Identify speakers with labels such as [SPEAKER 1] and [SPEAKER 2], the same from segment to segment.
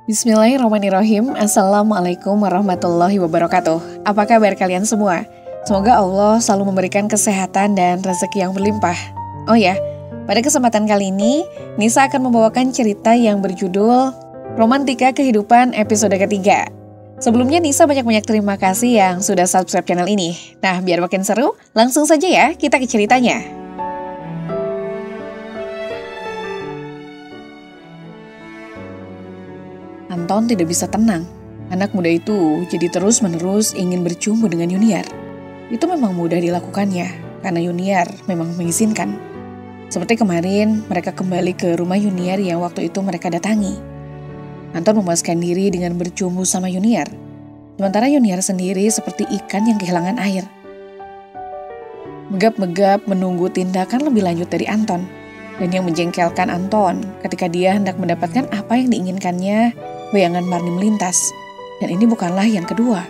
[SPEAKER 1] Bismillahirrahmanirrahim. Assalamualaikum warahmatullahi wabarakatuh. Apa kabar kalian semua? Semoga Allah selalu memberikan kesehatan dan rezeki yang berlimpah. Oh ya, pada kesempatan kali ini, Nisa akan membawakan cerita yang berjudul Romantika Kehidupan episode ketiga. Sebelumnya Nisa banyak-banyak terima kasih yang sudah subscribe channel ini. Nah, biar makin seru, langsung saja ya kita ke ceritanya. Anton tidak bisa tenang. Anak muda itu jadi terus-menerus ingin berjumpa dengan Yuniar. Itu memang mudah dilakukannya, karena Yuniar memang mengizinkan. Seperti kemarin, mereka kembali ke rumah Yuniar yang waktu itu mereka datangi. Anton memuaskan diri dengan berjumpa sama Yuniar. Sementara Yuniar sendiri seperti ikan yang kehilangan air. Megap-megap menunggu tindakan lebih lanjut dari Anton. Dan yang menjengkelkan Anton ketika dia hendak mendapatkan apa yang diinginkannya, bayangan Marni melintas. Dan ini bukanlah yang kedua.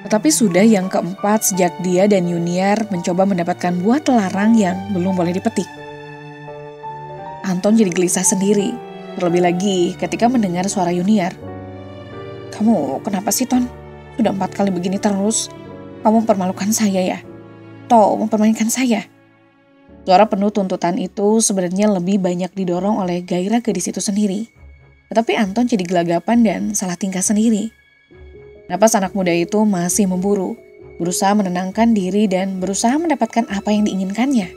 [SPEAKER 1] Tetapi sudah yang keempat sejak dia dan Yuniar mencoba mendapatkan buah telarang yang belum boleh dipetik. Anton jadi gelisah sendiri. Terlebih lagi ketika mendengar suara Yuniar. "Kamu kenapa sih, Ton? Sudah 4 kali begini terus. Kamu mempermalukan saya ya? Atau mempermainkan saya?" Suara penuh tuntutan itu sebenarnya lebih banyak didorong oleh gairah gadis itu sendiri. Tetapi Anton jadi gelagapan dan salah tingkah sendiri. Napas anak muda itu masih memburu, berusaha menenangkan diri dan berusaha mendapatkan apa yang diinginkannya.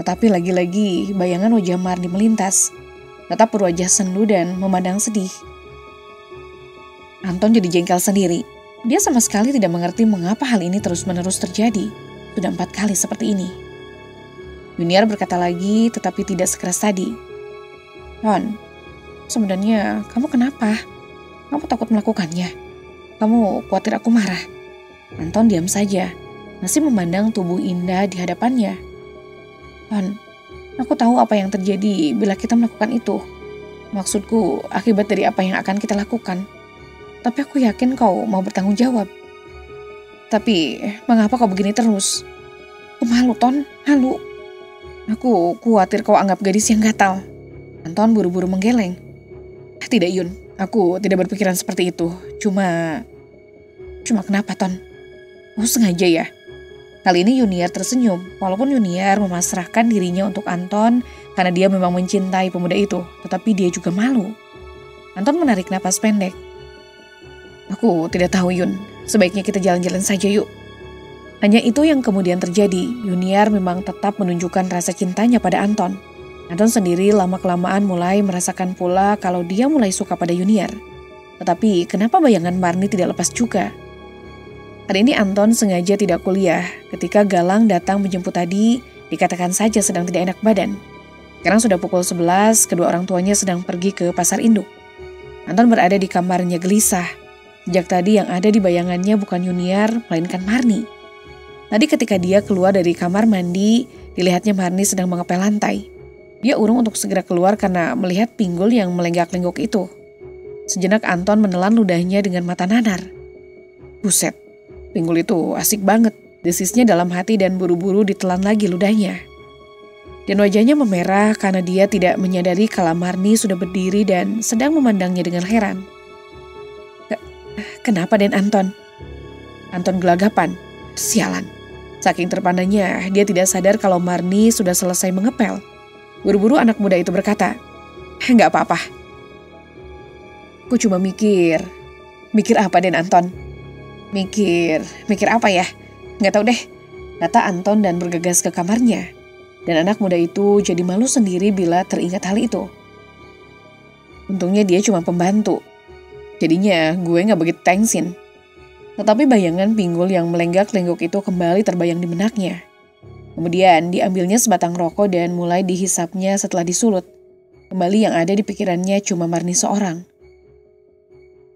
[SPEAKER 1] Tetapi lagi-lagi bayangan wajah Marni melintas, tetap berwajah sendu dan memandang sedih. Anton jadi jengkel sendiri. Dia sama sekali tidak mengerti mengapa hal ini terus-menerus terjadi. Sudah 4 kali seperti ini. Yuniar berkata lagi tetapi tidak sekeras tadi. "Ton, sebenarnya kamu kenapa? Kamu takut melakukannya? Kamu khawatir aku marah?" Anton diam saja, masih memandang tubuh indah di hadapannya. "Ton, aku tahu apa yang terjadi bila kita melakukan itu. Maksudku akibat dari apa yang akan kita lakukan. Tapi aku yakin kau mau bertanggung jawab. Tapi mengapa kau begini terus? Aku malu, Ton, malu. Aku khawatir kau anggap gadis yang gatal." Anton buru-buru menggeleng. "Tidak, Yun. Aku tidak berpikiran seperti itu. Cuma kenapa, Ton? Oh, sengaja ya?" Kali ini Yuniar tersenyum, walaupun Yuniar memasrahkan dirinya untuk Anton karena dia memang mencintai pemuda itu, tetapi dia juga malu. Anton menarik napas pendek. "Aku tidak tahu, Yun. Sebaiknya kita jalan-jalan saja yuk." Hanya itu yang kemudian terjadi. Yuniar memang tetap menunjukkan rasa cintanya pada Anton. Anton sendiri lama-kelamaan mulai merasakan pula kalau dia mulai suka pada Yuniar. Tetapi kenapa bayangan Marni tidak lepas juga? Hari ini Anton sengaja tidak kuliah. Ketika Galang datang menjemput tadi, dikatakan saja sedang tidak enak badan. Sekarang sudah pukul 11, kedua orang tuanya sedang pergi ke pasar induk. Anton berada di kamarnya gelisah. Sejak tadi yang ada di bayangannya bukan Yuniar, melainkan Marni. Tadi ketika dia keluar dari kamar mandi, dilihatnya Marni sedang mengepel lantai. Dia urung untuk segera keluar karena melihat pinggul yang melenggak-lenggok itu. Sejenak Anton menelan ludahnya dengan mata nanar. Buset, pinggul itu asik banget, desisnya dalam hati dan buru-buru ditelan lagi ludahnya. Dan wajahnya memerah karena dia tidak menyadari kalau Marni sudah berdiri dan sedang memandangnya dengan heran. "Kenapa, Den Anton?" Anton gelagapan. Sialan. Saking terpandangnya, dia tidak sadar kalau Marni sudah selesai mengepel. Buru-buru anak muda itu berkata, "Nggak apa-apa. Aku cuma mikir." "Mikir apa, Den Anton?" Mikir apa ya? Nggak tahu deh," kata Anton dan bergegas ke kamarnya. Dan anak muda itu jadi malu sendiri bila teringat hal itu. Untungnya dia cuma pembantu. Jadinya gue nggak begitu tengsin. Tetapi bayangan pinggul yang melenggak-lenggok itu kembali terbayang di benaknya. Kemudian diambilnya sebatang rokok dan mulai dihisapnya setelah disulut. Kembali yang ada di pikirannya cuma Marni seorang.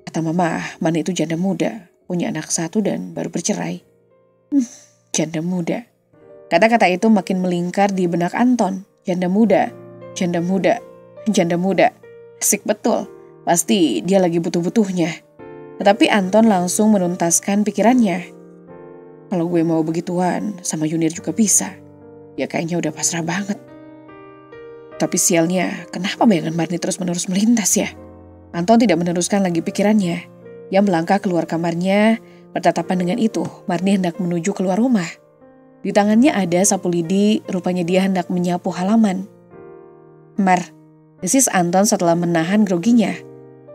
[SPEAKER 1] Kata Mama, Marni itu janda muda, punya anak 1 dan baru bercerai. Janda muda. Kata-kata itu makin melingkar di benak Anton. Janda muda, janda muda, janda muda. Asik betul, pasti dia lagi butuh-butuhnya. Tetapi Anton langsung menuntaskan pikirannya. Kalau gue mau begituan, sama Yuniar juga bisa. Ya kayaknya udah pasrah banget. Tapi sialnya, kenapa bayangan Marni terus-menerus melintas ya? Anton tidak meneruskan lagi pikirannya. Dia melangkah keluar kamarnya, bertatapan dengan itu, Marni hendak menuju keluar rumah. Di tangannya ada sapu lidi, rupanya dia hendak menyapu halaman. "Mar," desis Anton setelah menahan groginya.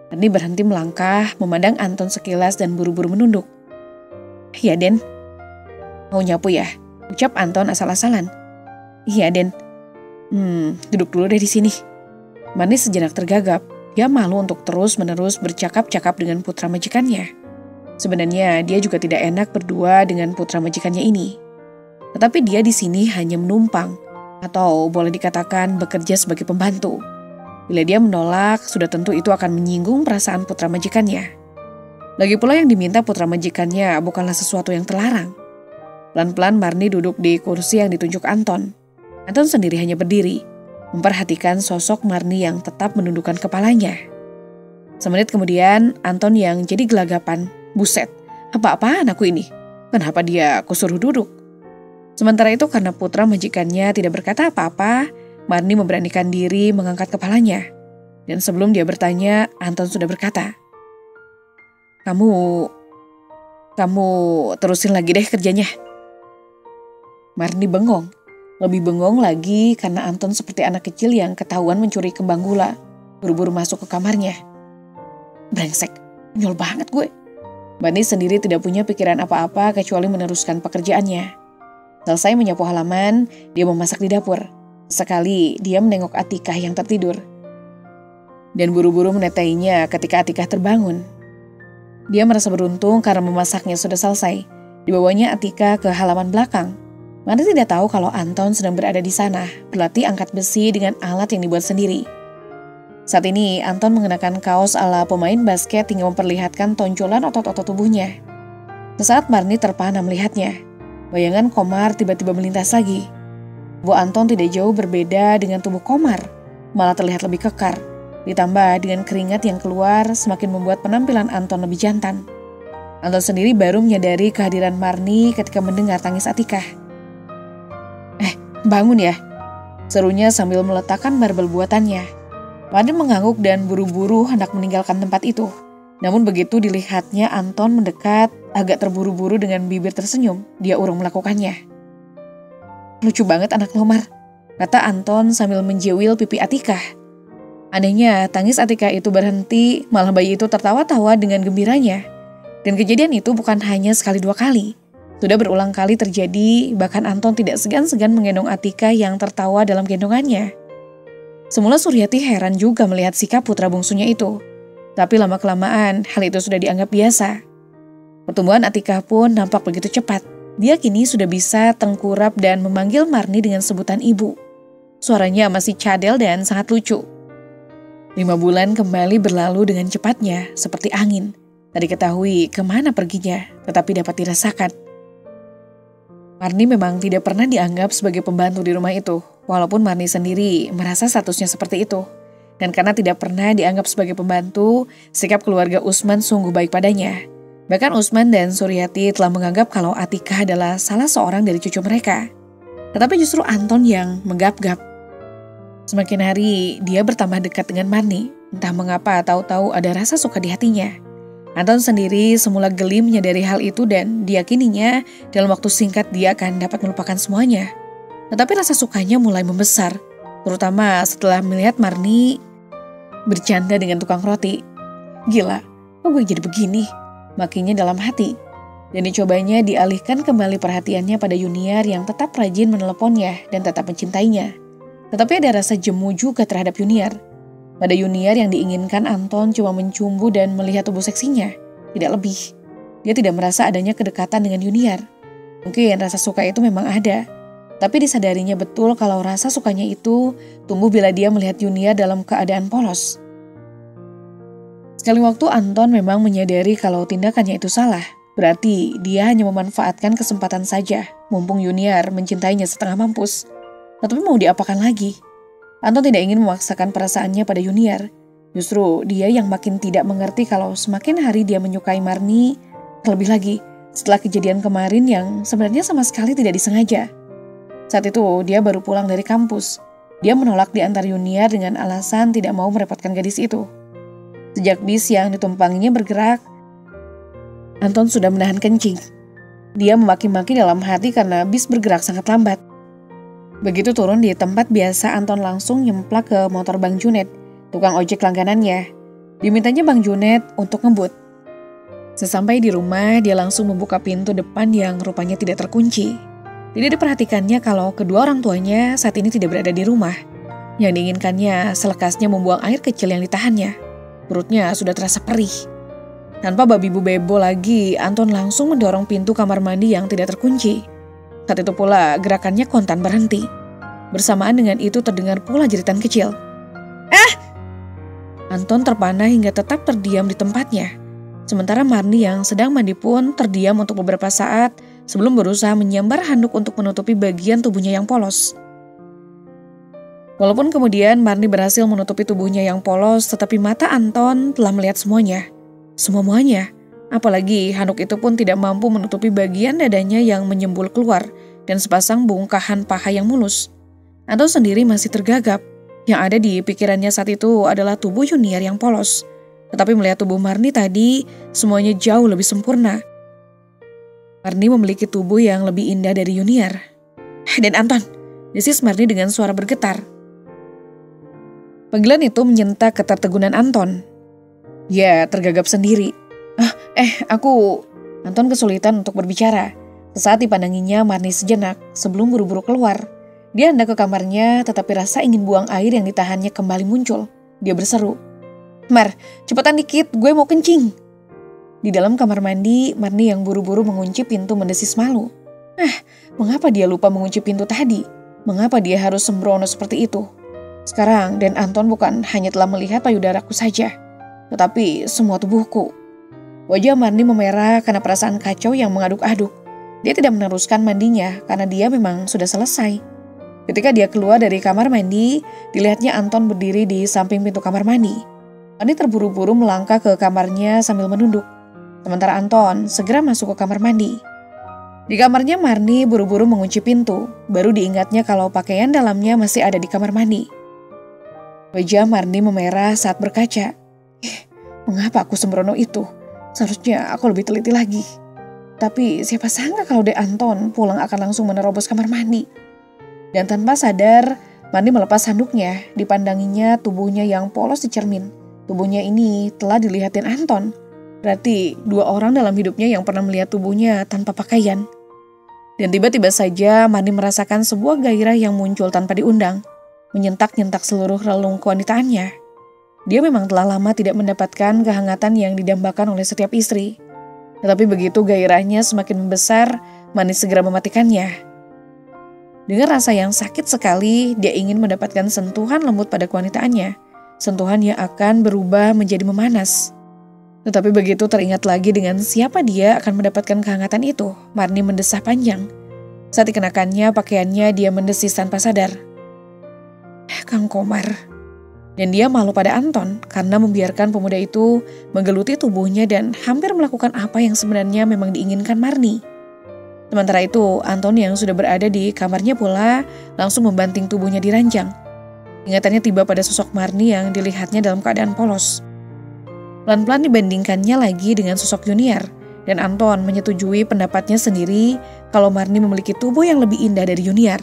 [SPEAKER 1] Marni berhenti melangkah, memandang Anton sekilas dan buru-buru menunduk. "Iya, Den." "Mau nyapu ya?" ucap Anton asal-asalan. "Iya, Den." Duduk dulu deh di sini." Marni sejenak tergagap. Dia malu untuk terus-menerus bercakap-cakap dengan putra majikannya. Sebenarnya dia juga tidak enak berdua dengan putra majikannya ini. Tetapi dia di sini hanya menumpang, atau boleh dikatakan bekerja sebagai pembantu. Bila dia menolak, sudah tentu itu akan menyinggung perasaan putra majikannya. Lagi pula yang diminta putra majikannya bukanlah sesuatu yang terlarang. Pelan-pelan Marni duduk di kursi yang ditunjuk Anton. Anton sendiri hanya berdiri, memperhatikan sosok Marni yang tetap menundukkan kepalanya. Semenit kemudian, Anton yang jadi gelagapan. Buset, apa-apaan aku ini? Kenapa dia aku suruh duduk? Sementara itu karena putra majikannya tidak berkata apa-apa, Marni memberanikan diri mengangkat kepalanya. Dan sebelum dia bertanya, Anton sudah berkata, Kamu terusin lagi deh kerjanya." Marni bengong. Lebih bengong lagi karena Anton seperti anak kecil yang ketahuan mencuri kembang gula. Buru-buru masuk ke kamarnya. Brengsek, nyol banget gue. Marni sendiri tidak punya pikiran apa-apa kecuali meneruskan pekerjaannya. Selesai menyapu halaman, dia memasak di dapur. Sekali dia menengok Atikah yang tertidur. Dan buru-buru menetainya ketika Atikah terbangun. Dia merasa beruntung karena memasaknya sudah selesai. Dibawanya Atikah ke halaman belakang. Marni tidak tahu kalau Anton sedang berada di sana, berlatih angkat besi dengan alat yang dibuat sendiri. Saat ini Anton mengenakan kaos ala pemain basket hingga memperlihatkan tonjolan otot-otot tubuhnya. Sesaat Marni terpana melihatnya. Bayangan Komar tiba-tiba melintas lagi. Tubuh Anton tidak jauh berbeda dengan tubuh Komar, malah terlihat lebih kekar. Ditambah dengan keringat yang keluar semakin membuat penampilan Anton lebih jantan. Anton sendiri baru menyadari kehadiran Marni ketika mendengar tangis Atikah. "Bangun ya," serunya sambil meletakkan barbel buatannya. Marni mengangguk dan buru-buru hendak meninggalkan tempat itu. Namun begitu dilihatnya Anton mendekat, agak terburu-buru dengan bibir tersenyum, dia urung melakukannya. "Lucu banget anak lo, Mar," kata Anton sambil menjewil pipi Atikah. Anehnya, tangis Atikah itu berhenti, malah bayi itu tertawa-tawa dengan gembiranya. Dan kejadian itu bukan hanya sekali dua kali. Sudah berulang kali terjadi, bahkan Anton tidak segan-segan menggendong Atikah yang tertawa dalam gendongannya. Semula Suryati heran juga melihat sikap putra bungsunya itu. Tapi lama-kelamaan, hal itu sudah dianggap biasa. Pertumbuhan Atikah pun nampak begitu cepat. Dia kini sudah bisa tengkurap dan memanggil Marni dengan sebutan ibu. Suaranya masih cadel dan sangat lucu. 5 bulan kembali berlalu dengan cepatnya, seperti angin. Tak diketahui kemana perginya, tetapi dapat dirasakan. Marni memang tidak pernah dianggap sebagai pembantu di rumah itu, walaupun Marni sendiri merasa statusnya seperti itu. Dan karena tidak pernah dianggap sebagai pembantu, sikap keluarga Usman sungguh baik padanya. Bahkan Usman dan Suryati telah menganggap kalau Atikah adalah salah seorang dari cucu mereka. Tetapi justru Anton yang menggap-gap. Semakin hari, dia bertambah dekat dengan Marni. Entah mengapa tahu-tahu ada rasa suka di hatinya. Anton sendiri semula geli menyadari hal itu dan diyakininya dalam waktu singkat dia akan dapat melupakan semuanya. Tetapi rasa sukanya mulai membesar, terutama setelah melihat Marni bercanda dengan tukang roti. Gila, kok gue jadi begini? Makinya dalam hati. Dan dicobanya dialihkan kembali perhatiannya pada Yuniar yang tetap rajin meneleponnya dan tetap mencintainya. Tetapi ada rasa jemu juga terhadap Yuniar. Pada Yuniar yang diinginkan Anton cuma mencumbu dan melihat tubuh seksinya, tidak lebih. Dia tidak merasa adanya kedekatan dengan Yuniar. Mungkin rasa suka itu memang ada, tapi disadarinya betul kalau rasa sukanya itu tumbuh bila dia melihat Yuniar dalam keadaan polos. Sekali waktu Anton memang menyadari kalau tindakannya itu salah, berarti dia hanya memanfaatkan kesempatan saja, mumpung Yuniar mencintainya setengah mampus. Tetapi mau diapakan lagi? Anton tidak ingin memaksakan perasaannya pada Yuniar. Justru dia yang makin tidak mengerti kalau semakin hari dia menyukai Marni, terlebih lagi setelah kejadian kemarin yang sebenarnya sama sekali tidak disengaja. Saat itu dia baru pulang dari kampus. Dia menolak diantar Yuniar dengan alasan tidak mau merepotkan gadis itu. Sejak bis yang ditumpanginya bergerak, Anton sudah menahan kencing. Dia memaki-maki dalam hati karena bis bergerak sangat lambat. Begitu turun di tempat biasa, Anton langsung nyemplak ke motor Bang Junet, tukang ojek langganannya. Dimintanya Bang Junet untuk ngebut. Sesampai di rumah, dia langsung membuka pintu depan yang rupanya tidak terkunci. Tidak diperhatikannya kalau kedua orang tuanya saat ini tidak berada di rumah. Yang diinginkannya selekasnya membuang air kecil yang ditahannya. Perutnya sudah terasa perih. Tanpa babi bu bebo lagi, Anton langsung mendorong pintu kamar mandi yang tidak terkunci. Saat itu pula gerakannya kontan berhenti. Bersamaan dengan itu terdengar pula jeritan kecil. Anton terpana hingga tetap terdiam di tempatnya. Sementara Marni yang sedang mandi pun terdiam untuk beberapa saat sebelum berusaha menyambar handuk untuk menutupi bagian tubuhnya yang polos. Walaupun kemudian Marni berhasil menutupi tubuhnya yang polos, tetapi mata Anton telah melihat semuanya. Semuanya. Apalagi handuk itu pun tidak mampu menutupi bagian dadanya yang menyembul keluar dan sepasang bongkahan paha yang mulus. Anton sendiri masih tergagap. Yang ada di pikirannya saat itu adalah tubuh Yuniar yang polos. Tetapi melihat tubuh Marni tadi, semuanya jauh lebih sempurna. Marni memiliki tubuh yang lebih indah dari Yuniar. Dan Anton, desis Marni dengan suara bergetar. Panggilan itu menyentak ketertegunan Anton. Dia tergagap sendiri. Aku... Anton kesulitan untuk berbicara. Sesaat dipandanginya Marni sejenak sebelum buru-buru keluar. Dia hendak ke kamarnya, tetapi rasa ingin buang air yang ditahannya kembali muncul. Dia berseru, "Mar, cepetan dikit, gue mau kencing." Di dalam kamar mandi, Marni yang buru-buru mengunci pintu mendesis malu. Mengapa dia lupa mengunci pintu tadi? Mengapa dia harus sembrono seperti itu? Sekarang, dan Anton bukan hanya telah melihat payudaraku saja, tetapi semua tubuhku. Wajah Marni memerah karena perasaan kacau yang mengaduk-aduk. Dia tidak meneruskan mandinya karena dia memang sudah selesai. Ketika dia keluar dari kamar mandi, dilihatnya Anton berdiri di samping pintu kamar mandi. Marni terburu-buru melangkah ke kamarnya sambil menunduk. Sementara Anton segera masuk ke kamar mandi. Di kamarnya Marni buru-buru mengunci pintu, baru diingatnya kalau pakaian dalamnya masih ada di kamar mandi. Wajah Marni memerah saat berkaca. Mengapa aku sembrono itu? Seharusnya aku lebih teliti lagi. Tapi siapa sangka kalau De Anton pulang akan langsung menerobos kamar mandi. Dan tanpa sadar, Marni melepas handuknya. Dipandanginya tubuhnya yang polos di cermin. Tubuhnya ini telah dilihatin Anton. Berarti dua orang dalam hidupnya yang pernah melihat tubuhnya tanpa pakaian. Dan tiba-tiba saja Marni merasakan sebuah gairah yang muncul tanpa diundang. Menyentak-nyentak seluruh relung kewanitaannya. Dia memang telah lama tidak mendapatkan kehangatan yang didambakan oleh setiap istri. Tetapi begitu gairahnya semakin membesar, Marni segera mematikannya. Dengan rasa yang sakit sekali, dia ingin mendapatkan sentuhan lembut pada kewanitaannya. Sentuhan yang akan berubah menjadi memanas. Tetapi begitu teringat lagi dengan siapa dia akan mendapatkan kehangatan itu, Marni mendesah panjang. Saat dikenakannya pakaiannya, dia mendesis tanpa sadar. Kang Komar. Dan dia malu pada Anton karena membiarkan pemuda itu menggeluti tubuhnya dan hampir melakukan apa yang sebenarnya memang diinginkan Marni. Sementara itu, Anton yang sudah berada di kamarnya pula langsung membanting tubuhnya di ranjang. Ingatannya tiba pada sosok Marni yang dilihatnya dalam keadaan polos. Pelan-pelan dibandingkannya lagi dengan sosok Yuniar, dan Anton menyetujui pendapatnya sendiri kalau Marni memiliki tubuh yang lebih indah dari Yuniar.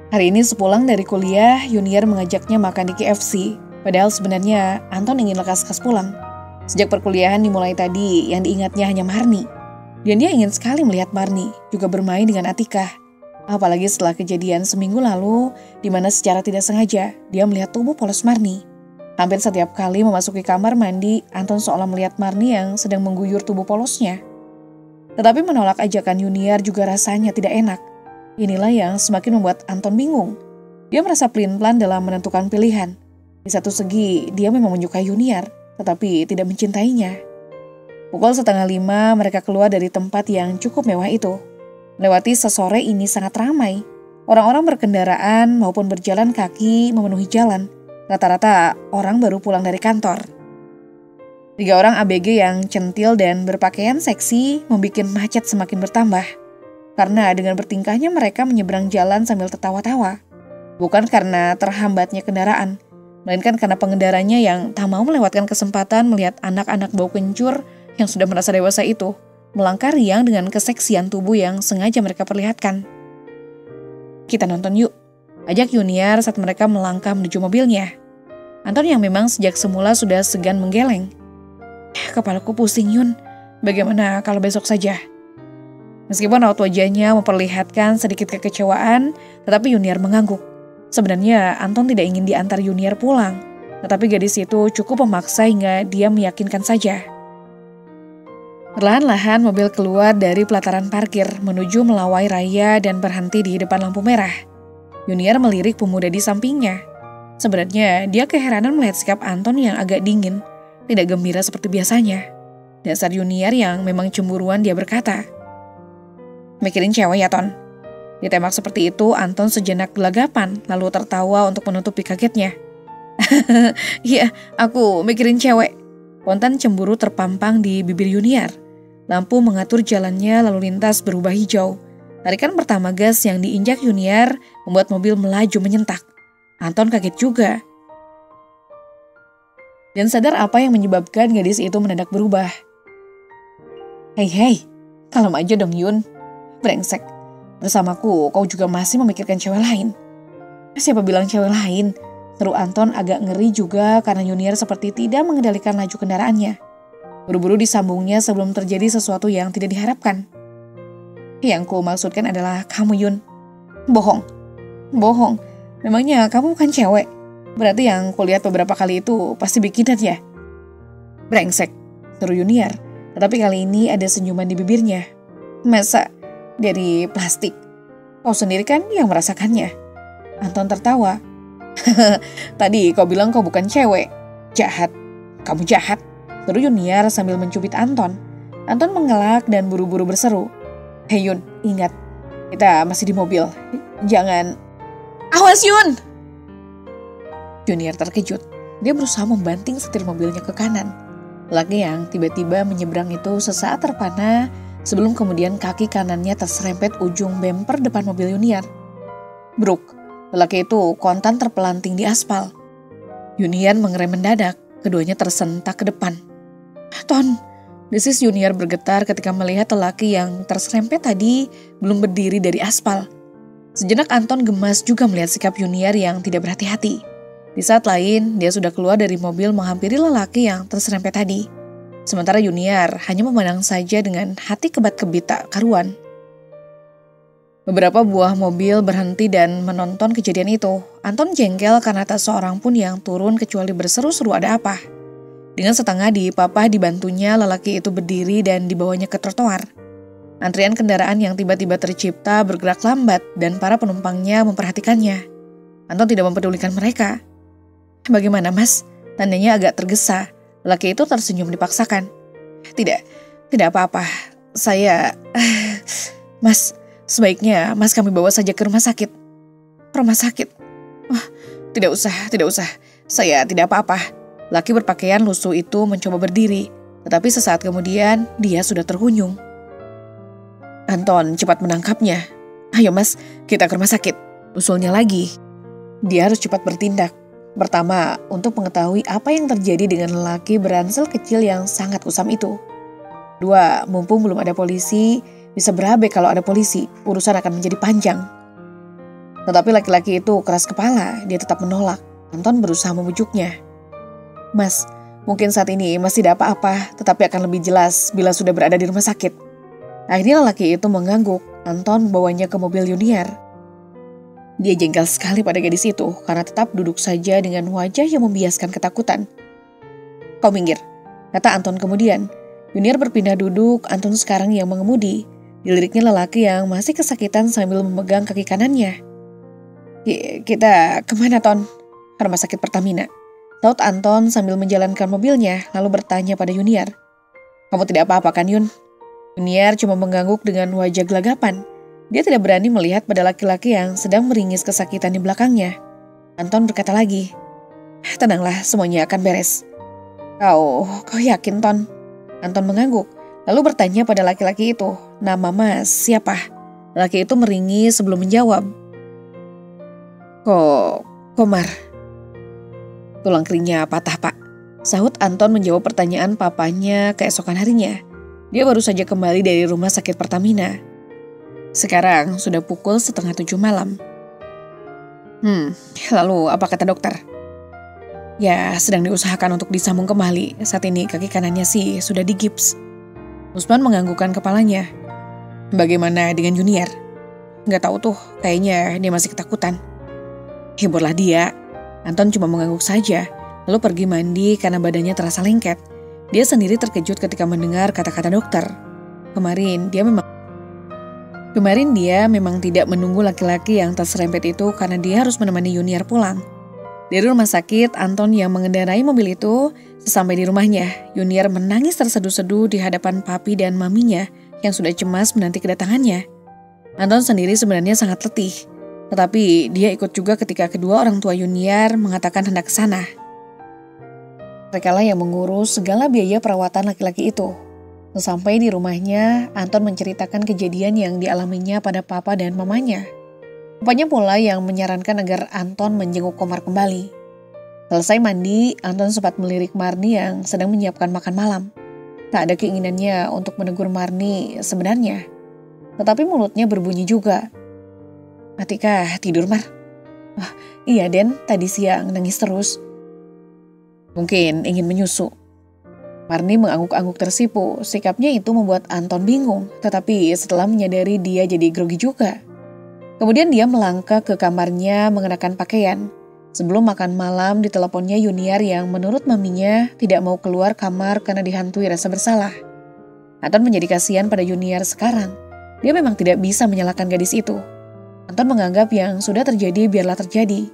[SPEAKER 1] Hari ini sepulang dari kuliah, Yuniar mengajaknya makan di KFC. Padahal sebenarnya Anton ingin lekas-lekas pulang. Sejak perkuliahan dimulai tadi, yang diingatnya hanya Marni. Dan dia ingin sekali melihat Marni juga bermain dengan Atikah. Apalagi setelah kejadian seminggu lalu, di mana secara tidak sengaja dia melihat tubuh polos Marni. Hampir setiap kali memasuki kamar mandi, Anton seolah melihat Marni yang sedang mengguyur tubuh polosnya. Tetapi menolak ajakan Yuniar juga rasanya tidak enak. Inilah yang semakin membuat Anton bingung. Dia merasa pelin-pelan dalam menentukan pilihan. Di satu segi, dia memang menyukai Yuniar, tetapi tidak mencintainya. Pukul 4:30 mereka keluar dari tempat yang cukup mewah itu. Melewati sesore ini sangat ramai. Orang-orang berkendaraan maupun berjalan kaki memenuhi jalan. Rata-rata orang baru pulang dari kantor. 3 orang ABG yang centil dan berpakaian seksi membuat macet semakin bertambah. Karena dengan bertingkahnya mereka menyeberang jalan sambil tertawa-tawa. Bukan karena terhambatnya kendaraan, melainkan karena pengendaranya yang tak mau melewatkan kesempatan melihat anak-anak bau kencur yang sudah merasa dewasa itu melangkah riang dengan keseksian tubuh yang sengaja mereka perlihatkan. "Kita nonton yuk," ajak Yuniar saat mereka melangkah menuju mobilnya. Anton yang memang sejak semula sudah segan menggeleng. "Kepalaku pusing, Yun. Bagaimana kalau besok saja?" Meskipun raut wajahnya memperlihatkan sedikit kekecewaan, tetapi Yuniar mengangguk. Sebenarnya Anton tidak ingin diantar Yuniar pulang, tetapi gadis itu cukup memaksa hingga dia meyakinkan saja. Perlahan-lahan mobil keluar dari pelataran parkir menuju melawai raya dan berhenti di depan lampu merah. Yuniar melirik pemuda di sampingnya. Sebenarnya dia keheranan melihat sikap Anton yang agak dingin, tidak gembira seperti biasanya. Dasar Yuniar yang memang cemburuan, dia berkata, "Mikirin cewek ya, Ton?" Ditembak seperti itu, Anton sejenak gelagapan, lalu tertawa untuk menutupi kagetnya. "Iya, aku mikirin cewek." Spontan cemburu terpampang di bibir Yuniar. Lampu mengatur jalannya lalu lintas berubah hijau. Tarikan pertama gas yang diinjak Yuniar membuat mobil melaju menyentak. Anton kaget juga. Dan sadar apa yang menyebabkan gadis itu mendadak berubah. Hei, kalem aja dong Yun. Brengsek, bersamaku kau juga masih memikirkan cewek lain." "Siapa bilang cewek lain?" seru Anton agak ngeri juga karena Yuniar seperti tidak mengendalikan laju kendaraannya. Buru-buru disambungnya sebelum terjadi sesuatu yang tidak diharapkan. "Yang ku maksudkan adalah kamu, Yun." Bohong. Memangnya kamu bukan cewek? Berarti yang kulihat beberapa kali itu pasti bikinan ya?" "Brengsek," seru Yuniar. Tetapi kali ini ada senyuman di bibirnya. "Masa dari plastik? Kau sendiri kan yang merasakannya." Anton tertawa. "Tadi kau bilang kau bukan cewek. Jahat. Kamu jahat," seru Yuniar sambil mencubit Anton. Anton mengelak dan buru-buru berseru, "Hei Yun, ingat, kita masih di mobil. Jangan..." "Awas Yun!" Yuniar terkejut. Dia berusaha membanting setir mobilnya ke kanan. Laki yang tiba-tiba menyeberang itu sesaat terpana sebelum kemudian kaki kanannya terserempet ujung bemper depan mobil Yuniar. Bruk, lelaki itu kontan terpelanting di aspal. Yuniar mengerem mendadak, keduanya tersentak ke depan. "Ton!" desis Yuniar bergetar ketika melihat lelaki yang terserempet tadi belum berdiri dari aspal. Sejenak Anton gemas juga melihat sikap Yuniar yang tidak berhati-hati. Di saat lain, dia sudah keluar dari mobil menghampiri lelaki yang terserempet tadi. Sementara Yuniar hanya memandang saja dengan hati kebat-kebit tak karuan. Beberapa buah mobil berhenti dan menonton kejadian itu. Anton jengkel karena tak seorang pun yang turun kecuali berseru-seru ada apa. Dengan setengah dipapah dibantunya, lelaki itu berdiri dan dibawanya ke trotoar. Antrian kendaraan yang tiba-tiba tercipta bergerak lambat dan para penumpangnya memperhatikannya. Anton tidak mempedulikan mereka. "Bagaimana Mas?" Tandanya agak tergesa. Lelaki itu tersenyum dipaksakan. Tidak apa-apa. Saya... Mas, sebaiknya Mas kami bawa saja ke rumah sakit." "Rumah sakit? Oh, tidak usah. Saya tidak apa-apa." Laki berpakaian lusuh itu mencoba berdiri, tetapi sesaat kemudian dia sudah terhuyung. Anton cepat menangkapnya. "Ayo Mas, kita ke rumah sakit," usulnya lagi. Dia harus cepat bertindak. Pertama, untuk mengetahui apa yang terjadi dengan lelaki beransel kecil yang sangat kusam itu. Dua, mumpung belum ada polisi, bisa berabe kalau ada polisi, urusan akan menjadi panjang. Tetapi laki-laki itu keras kepala, dia tetap menolak. Anton berusaha membujuknya. "Mas, mungkin saat ini masih tidak apa-apa, tetapi akan lebih jelas bila sudah berada di rumah sakit." Akhirnya lelaki itu mengangguk. Anton membawanya ke mobil Yuniar. Dia jengkel sekali pada gadis itu karena tetap duduk saja dengan wajah yang membiaskan ketakutan. "Kau minggir," kata Anton kemudian. Yuniar berpindah duduk, Anton sekarang yang mengemudi. Diliriknya lelaki yang masih kesakitan sambil memegang kaki kanannya. Kita kemana Ton?" "Rumah sakit Pertamina," saut Anton sambil menjalankan mobilnya lalu bertanya pada Yuniar. "Kamu tidak apa-apa kan Yun?" Yuniar cuma mengangguk dengan wajah gelagapan. Dia tidak berani melihat pada laki-laki yang sedang meringis kesakitan di belakangnya. Anton berkata lagi, "Tenanglah, semuanya akan beres." Kau yakin Ton?" Anton mengangguk, lalu bertanya pada laki-laki itu, "Nama Mas siapa?" Laki itu meringis sebelum menjawab, Komar." Tulang keringnya patah, Pak. Sahut Anton menjawab pertanyaan papanya keesokan harinya. Dia baru saja kembali dari rumah sakit Pertamina. Sekarang sudah pukul 6:30 malam. Lalu apa kata dokter? Ya, sedang diusahakan untuk disambung kembali. Saat ini kaki kanannya sih sudah digips. Usman menganggukkan kepalanya. Bagaimana dengan Junior? Nggak tahu tuh, kayaknya dia masih ketakutan. Hebatlah dia. Anton cuma mengangguk saja, lalu pergi mandi karena badannya terasa lengket. Dia sendiri terkejut ketika mendengar kata-kata dokter. Kemarin dia memang tidak menunggu laki-laki yang terserempet itu karena dia harus menemani Junior pulang. Dari rumah sakit, Anton yang mengendarai mobil itu, sesampai di rumahnya, Junior menangis terseduh-seduh di hadapan papi dan maminya yang sudah cemas menanti kedatangannya. Anton sendiri sebenarnya sangat letih, tetapi dia ikut juga ketika kedua orang tua Junior mengatakan hendak ke sana. Merekalah yang mengurus segala biaya perawatan laki-laki itu. Sesampai di rumahnya, Anton menceritakan kejadian yang dialaminya pada papa dan mamanya. Papanya pula yang menyarankan agar Anton menjenguk Komar kembali. Selesai mandi, Anton sempat melirik Marni yang sedang menyiapkan makan malam. Tak ada keinginannya untuk menegur Marni sebenarnya. Tetapi mulutnya berbunyi juga. Matikah tidur, Mar? Iya, Den, tadi siang nangis terus. Mungkin ingin menyusu. Marni mengangguk-angguk tersipu. Sikapnya itu membuat Anton bingung. Tetapi setelah menyadari dia jadi grogi juga. Kemudian dia melangkah ke kamarnya mengenakan pakaian. Sebelum makan malam diteleponnya Junior yang menurut maminya tidak mau keluar kamar karena dihantui rasa bersalah. Anton menjadi kasihan pada Junior sekarang. Dia memang tidak bisa menyalahkan gadis itu. Anton menganggap yang sudah terjadi biarlah terjadi.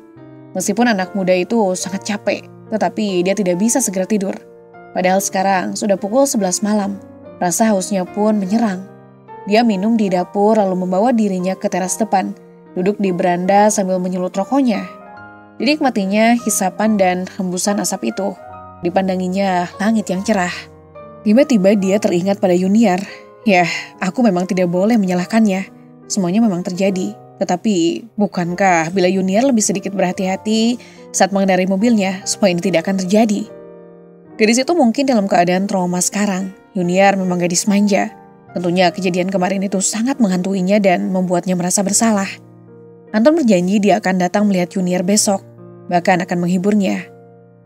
[SPEAKER 1] Meskipun anak muda itu sangat capek, tetapi dia tidak bisa segera tidur. Padahal sekarang sudah pukul 11 malam. Rasa hausnya pun menyerang. Dia minum di dapur lalu membawa dirinya ke teras depan. Duduk di beranda sambil menyulut rokoknya. Dinikmatinya hisapan dan hembusan asap itu. Dipandanginya langit yang cerah. Tiba-tiba dia teringat pada Junior. Ya, aku memang tidak boleh menyalahkannya. Semuanya memang terjadi. Tetapi, bukankah bila Junior lebih sedikit berhati-hati saat mengendarai mobilnya, semua ini tidak akan terjadi? Gadis itu mungkin dalam keadaan trauma sekarang. Junior memang gadis manja. Tentunya kejadian kemarin itu sangat menghantuinya dan membuatnya merasa bersalah. Anton berjanji dia akan datang melihat Junior besok, bahkan akan menghiburnya.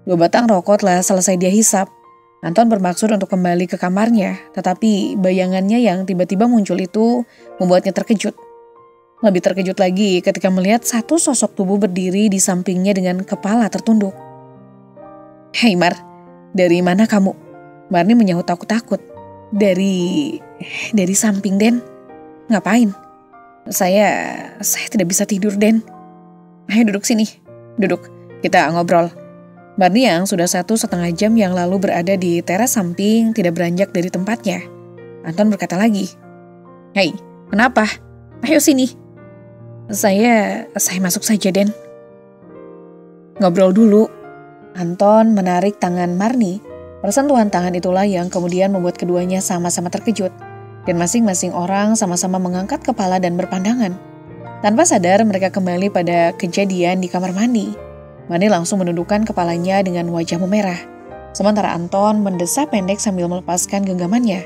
[SPEAKER 1] 2 batang rokok telah selesai dia hisap. Anton bermaksud untuk kembali ke kamarnya, tetapi bayangannya yang tiba-tiba muncul itu membuatnya terkejut. Lebih terkejut lagi ketika melihat satu sosok tubuh berdiri di sampingnya dengan kepala tertunduk. "Hei Mar, dari mana kamu?" Marni menyahut takut-takut. Dari samping, Den. Ngapain? Saya tidak bisa tidur, Den. Ayo duduk sini, duduk, kita ngobrol. Marni yang sudah 1,5 jam yang lalu berada di teras samping tidak beranjak dari tempatnya. Anton berkata lagi, "Hei, kenapa? Ayo sini." Saya masuk saja, Den. Ngobrol dulu. Anton menarik tangan Marni. Persentuhan tangan itulah yang kemudian membuat keduanya sama-sama terkejut. Dan masing-masing orang sama-sama mengangkat kepala dan berpandangan. Tanpa sadar mereka kembali pada kejadian di kamar mandi. Marni langsung menundukkan kepalanya dengan wajah memerah. Sementara Anton mendesah pendek sambil melepaskan genggamannya.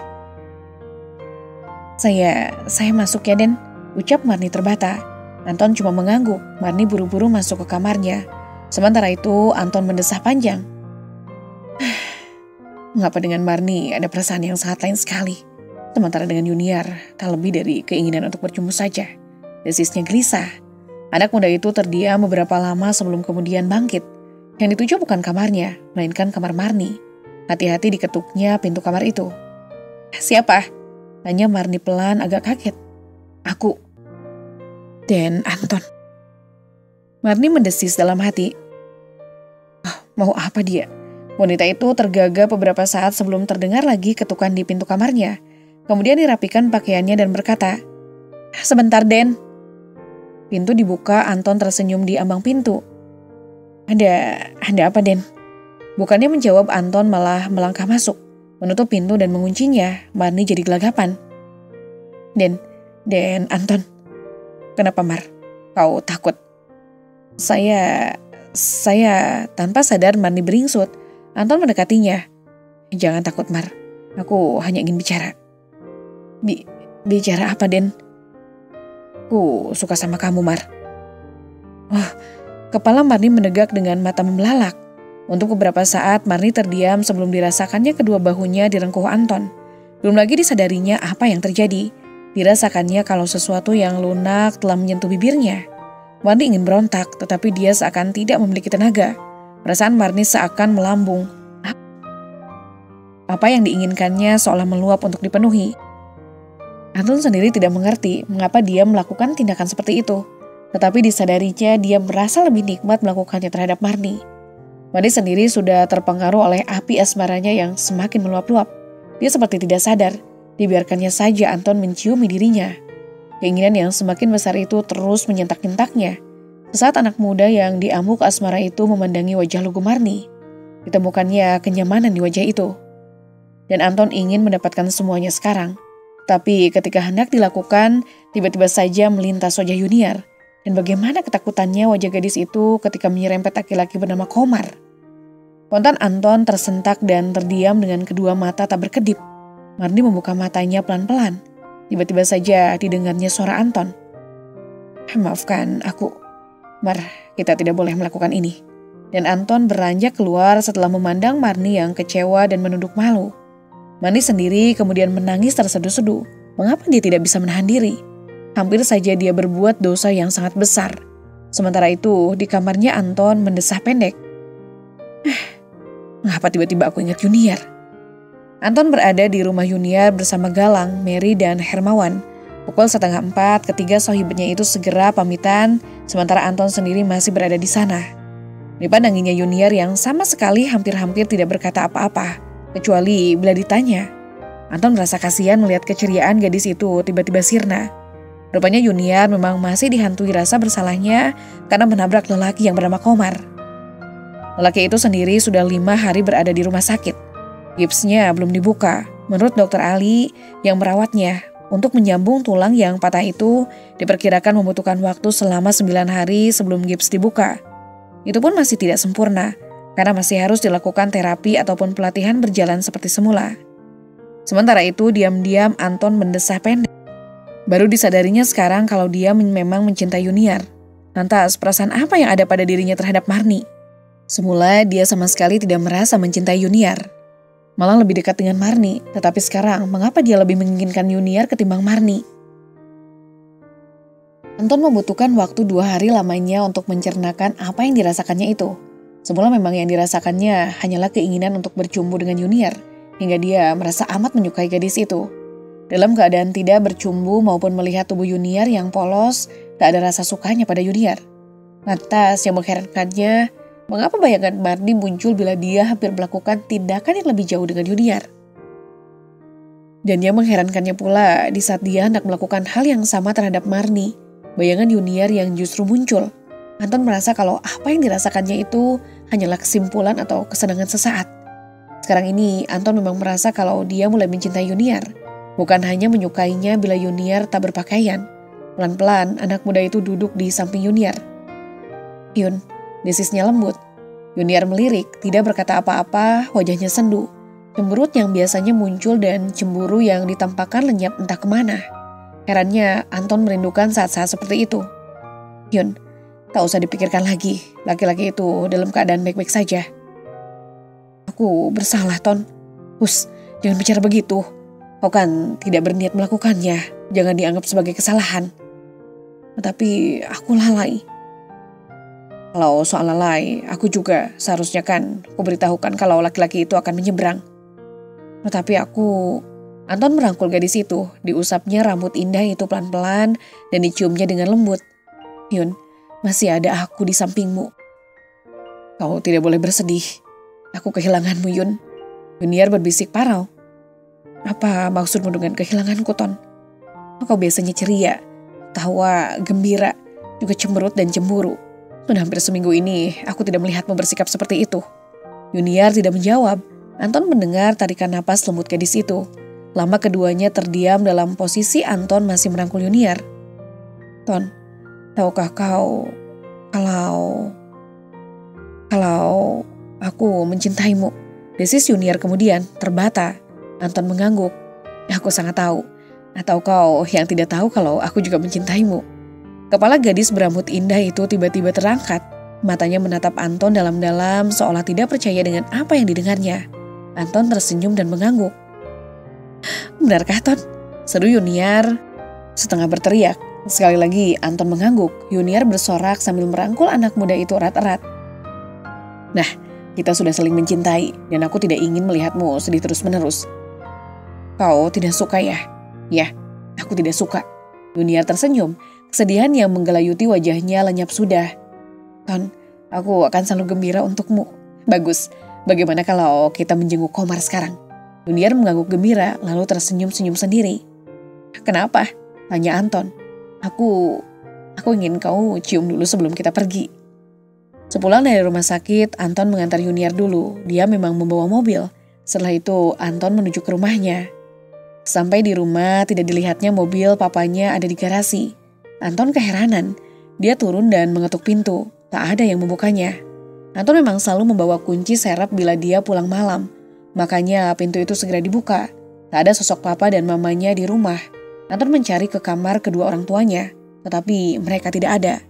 [SPEAKER 1] Saya masuk ya, Den, ucap Marni terbata. Anton cuma mengangguk. Marni buru-buru masuk ke kamarnya. Sementara itu Anton mendesah panjang. Mengapa dengan Marni ada perasaan yang sangat lain sekali. Sementara dengan Junior tak lebih dari keinginan untuk berjumpa saja. Desisnya gelisah. Anak muda itu terdiam beberapa lama sebelum kemudian bangkit. Yang dituju bukan kamarnya, melainkan kamar Marni. Hati-hati diketuknya pintu kamar itu. "Siapa?" tanya Marni pelan agak kaget. "Aku." "Dan Anton." Marni mendesis dalam hati. Mau apa dia? Wanita itu tergagap beberapa saat sebelum terdengar lagi ketukan di pintu kamarnya. Kemudian dirapikan pakaiannya dan berkata, "Sebentar, Den." Pintu dibuka, Anton tersenyum di ambang pintu. Ada apa, Den?" Bukannya menjawab, Anton malah melangkah masuk, menutup pintu dan menguncinya. Marni jadi gelagapan. Den, Anton." "Kenapa, Mar? Kau takut?" Saya Saya tanpa sadar Marni beringsut. Anton mendekatinya. Jangan takut Mar, aku hanya ingin bicara. Bicara apa Den? Aku suka sama kamu Mar. Wah, kepala Marni menegak dengan mata membelalak. Untuk beberapa saat Marni terdiam sebelum dirasakannya kedua bahunya direngkuh Anton. Belum lagi disadarinya apa yang terjadi. Dirasakannya kalau sesuatu yang lunak telah menyentuh bibirnya. Marni ingin berontak, tetapi dia seakan tidak memiliki tenaga. Perasaan Marni seakan melambung. Apa yang diinginkannya seolah meluap untuk dipenuhi. Anton sendiri tidak mengerti mengapa dia melakukan tindakan seperti itu. Tetapi disadarinya dia merasa lebih nikmat melakukannya terhadap Marni. Marni sendiri sudah terpengaruh oleh api asmaranya yang semakin meluap-luap. Dia seperti tidak sadar. Dibiarkannya saja Anton menciumi dirinya. Keinginan yang semakin besar itu terus menyentak-nyentaknya. Sesaat anak muda yang diamuk asmara itu memandangi wajah lugu Marni. Ditemukannya kenyamanan di wajah itu. Dan Anton ingin mendapatkan semuanya sekarang. Tapi ketika hendak dilakukan, tiba-tiba saja melintas wajah Yuniar. Dan bagaimana ketakutannya wajah gadis itu ketika menyerempet laki-laki bernama Komar. Spontan Anton tersentak dan terdiam dengan kedua mata tak berkedip. Marni membuka matanya pelan-pelan. Tiba-tiba saja didengarnya suara Anton. Maafkan aku, Mar, kita tidak boleh melakukan ini. Dan Anton beranjak keluar setelah memandang Marni yang kecewa dan menunduk malu. Marni sendiri kemudian menangis terseduh-seduh. Mengapa dia tidak bisa menahan diri? Hampir saja dia berbuat dosa yang sangat besar. Sementara itu, di kamarnya Anton mendesah pendek. Mengapa tiba-tiba aku ingat Yuniar? Anton berada di rumah Yuniar bersama Galang, Mary, dan Hermawan. Pukul 3:30 ketiga sahabatnya itu segera pamitan, sementara Anton sendiri masih berada di sana. Dipandanginya Yuniar yang sama sekali hampir-hampir tidak berkata apa-apa, kecuali bila ditanya. Anton merasa kasihan melihat keceriaan gadis itu tiba-tiba sirna. Rupanya Yuniar memang masih dihantui rasa bersalahnya karena menabrak lelaki yang bernama Komar. Lelaki itu sendiri sudah 5 hari berada di rumah sakit. Gipsnya belum dibuka. Menurut dokter Ali yang merawatnya, untuk menyambung tulang yang patah itu diperkirakan membutuhkan waktu selama 9 hari sebelum gips dibuka. Itu pun masih tidak sempurna, karena masih harus dilakukan terapi ataupun pelatihan berjalan seperti semula. Sementara itu, diam-diam Anton mendesah pendek. Baru disadarinya sekarang kalau dia memang mencintai Yuniar. Lantas, perasaan apa yang ada pada dirinya terhadap Marni? Semula, dia sama sekali tidak merasa mencintai Yuniar. Malah lebih dekat dengan Marni, tetapi sekarang mengapa dia lebih menginginkan Yuniar ketimbang Marni? Anton membutuhkan waktu 2 hari lamanya untuk mencernakan apa yang dirasakannya itu. Semula memang yang dirasakannya hanyalah keinginan untuk bercumbu dengan Yuniar, hingga dia merasa amat menyukai gadis itu. Dalam keadaan tidak bercumbu maupun melihat tubuh Yuniar yang polos, tak ada rasa sukanya pada Yuniar. Lantas yang mengherankannya, mengapa bayangan Marni muncul bila dia hampir melakukan tindakan yang lebih jauh dengan Yuniar? Dan yang mengherankannya pula, di saat dia hendak melakukan hal yang sama terhadap Marni, bayangan Yuniar yang justru muncul. Anton merasa kalau apa yang dirasakannya itu hanyalah kesimpulan atau kesenangan sesaat. Sekarang ini Anton memang merasa kalau dia mulai mencintai Yuniar, bukan hanya menyukainya bila Yuniar tak berpakaian. Pelan-pelan anak muda itu duduk di samping Yuniar. Yun, desisnya lembut. Yuniar melirik, tidak berkata apa-apa, wajahnya sendu. Cemberut yang biasanya muncul dan cemburu yang ditampakkan lenyap entah kemana. Herannya, Anton merindukan saat-saat seperti itu. Yun, tak usah dipikirkan lagi. Laki-laki itu dalam keadaan baik-baik saja. Aku bersalah, Ton. Hus, jangan bicara begitu. Kau kan tidak berniat melakukannya. Jangan dianggap sebagai kesalahan. Tetapi aku lalai. Kalau soal lalai, aku juga seharusnya kan aku beritahukan kalau laki-laki itu akan menyeberang. Tetapi Anton merangkul gadis itu, diusapnya rambut indah itu pelan-pelan dan diciumnya dengan lembut. Yun, masih ada aku di sampingmu. Kau tidak boleh bersedih. Aku kehilanganmu, Yun. Yuniar berbisik parau. Apa maksudmu dengan kehilanganku, Ton? Kau biasanya ceria, tawa, gembira, juga cemberut dan cemburu. Sudah hampir seminggu ini, aku tidak melihatmu bersikap seperti itu. Yuniar tidak menjawab. Anton mendengar tarikan napas lembut gadis itu. Lama keduanya terdiam dalam posisi Anton masih merangkul Yuniar. Ton, tahukah kau kalau... Kalau aku mencintaimu, desis Yuniar kemudian terbata. Anton mengangguk. Aku sangat tahu. Atau kau yang tidak tahu kalau aku juga mencintaimu. Kepala gadis berambut indah itu tiba-tiba terangkat. Matanya menatap Anton dalam-dalam seolah tidak percaya dengan apa yang didengarnya. Anton tersenyum dan mengangguk. Benarkah, Ton? Seru Yuniar setengah berteriak. Sekali lagi Anton mengangguk. Yuniar bersorak sambil merangkul anak muda itu erat-erat. Nah, kita sudah saling mencintai dan aku tidak ingin melihatmu sedih terus-menerus. Kau tidak suka ya? Ya, aku tidak suka. Yuniar tersenyum. Kesedihan yang menggelayuti wajahnya lenyap sudah. Ton, aku akan selalu gembira untukmu. Bagus, bagaimana kalau kita menjenguk Komar sekarang? Yuniar mengangguk gembira lalu tersenyum-senyum sendiri. Kenapa? Tanya Anton. Aku ingin kau cium dulu sebelum kita pergi. Sepulang dari rumah sakit, Anton mengantar Yuniar dulu. Dia memang membawa mobil. Setelah itu, Anton menuju ke rumahnya. Sampai di rumah, tidak dilihatnya mobil papanya ada di garasi. Anton keheranan. Dia turun dan mengetuk pintu. Tak ada yang membukanya. Anton memang selalu membawa kunci serep bila dia pulang malam. Makanya pintu itu segera dibuka. Tak ada sosok papa dan mamanya di rumah. Anton mencari ke kamar kedua orang tuanya. Tetapi mereka tidak ada.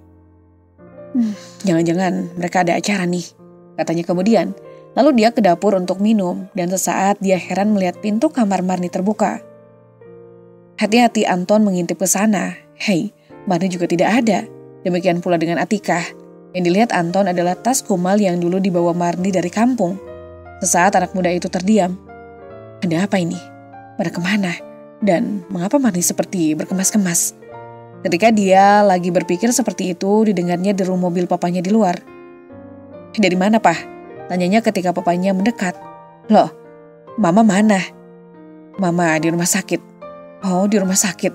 [SPEAKER 1] Jangan-jangan mereka ada acara nih, katanya kemudian. Lalu dia ke dapur untuk minum dan sesaat dia heran melihat pintu kamar Marni terbuka. Hati-hati Anton mengintip ke sana. Hei, Marni juga tidak ada. Demikian pula dengan Atikah. Yang dilihat Anton adalah tas kumal yang dulu dibawa Marni dari kampung. Sesaat anak muda itu terdiam. Ada apa ini? Pada kemana? Dan mengapa Marni seperti berkemas-kemas? Ketika dia lagi berpikir seperti itu, didengarnya deru mobil papanya di luar. Dari mana, Pak? Tanyanya ketika papanya mendekat. Loh, Mama mana? Mama di rumah sakit. Oh, di rumah sakit.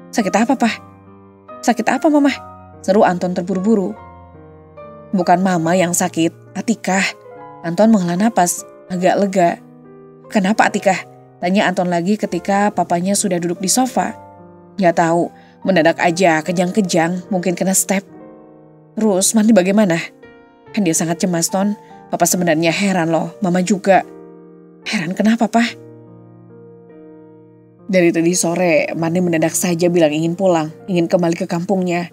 [SPEAKER 1] Sakit apa, Pak? Sakit apa, Mama? Seru Anton terburu-buru. Bukan Mama yang sakit, Atikah. Anton menghela napas, agak lega. Kenapa, Atikah? Tanya Anton lagi ketika papanya sudah duduk di sofa. Gak tahu, mendadak aja kejang-kejang, mungkin kena step. Terus, Marni bagaimana? Dia sangat cemas, Ton. Papa sebenarnya heran loh, Mama juga. Heran kenapa, Pak? Dari tadi sore, Marni mendadak saja bilang ingin pulang, ingin kembali ke kampungnya.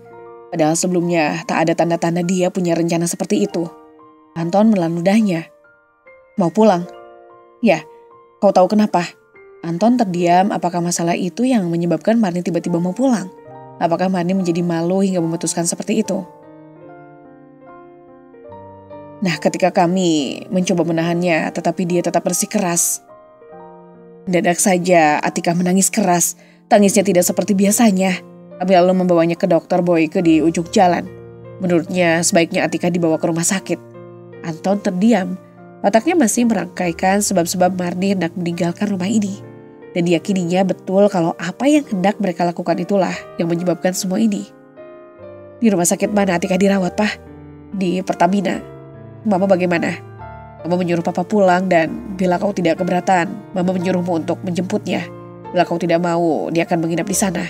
[SPEAKER 1] Padahal sebelumnya tak ada tanda-tanda dia punya rencana seperti itu. Anton menelan ludahnya. Mau pulang? Ya, kau tahu kenapa? Anton terdiam, apakah masalah itu yang menyebabkan Marni tiba-tiba mau pulang? Apakah Marni menjadi malu hingga memutuskan seperti itu? Nah, ketika kami mencoba menahannya, tetapi dia tetap bersikeras. Mendadak saja Atikah menangis keras. Tangisnya tidak seperti biasanya. Kami lalu membawanya ke dokter Boyke di ujung jalan. Menurutnya sebaiknya Atikah dibawa ke rumah sakit. Anton terdiam. Otaknya masih merangkaikan sebab-sebab Marni hendak meninggalkan rumah ini. Dan diyakininya betul kalau apa yang hendak mereka lakukan itulah yang menyebabkan semua ini. Di rumah sakit mana Atikah dirawat, Pak? Di Pertamina. Mama bagaimana? Mama menyuruh Papa pulang dan bila kau tidak keberatan, Mama menyuruhmu untuk menjemputnya. Bila kau tidak mau, dia akan menginap di sana.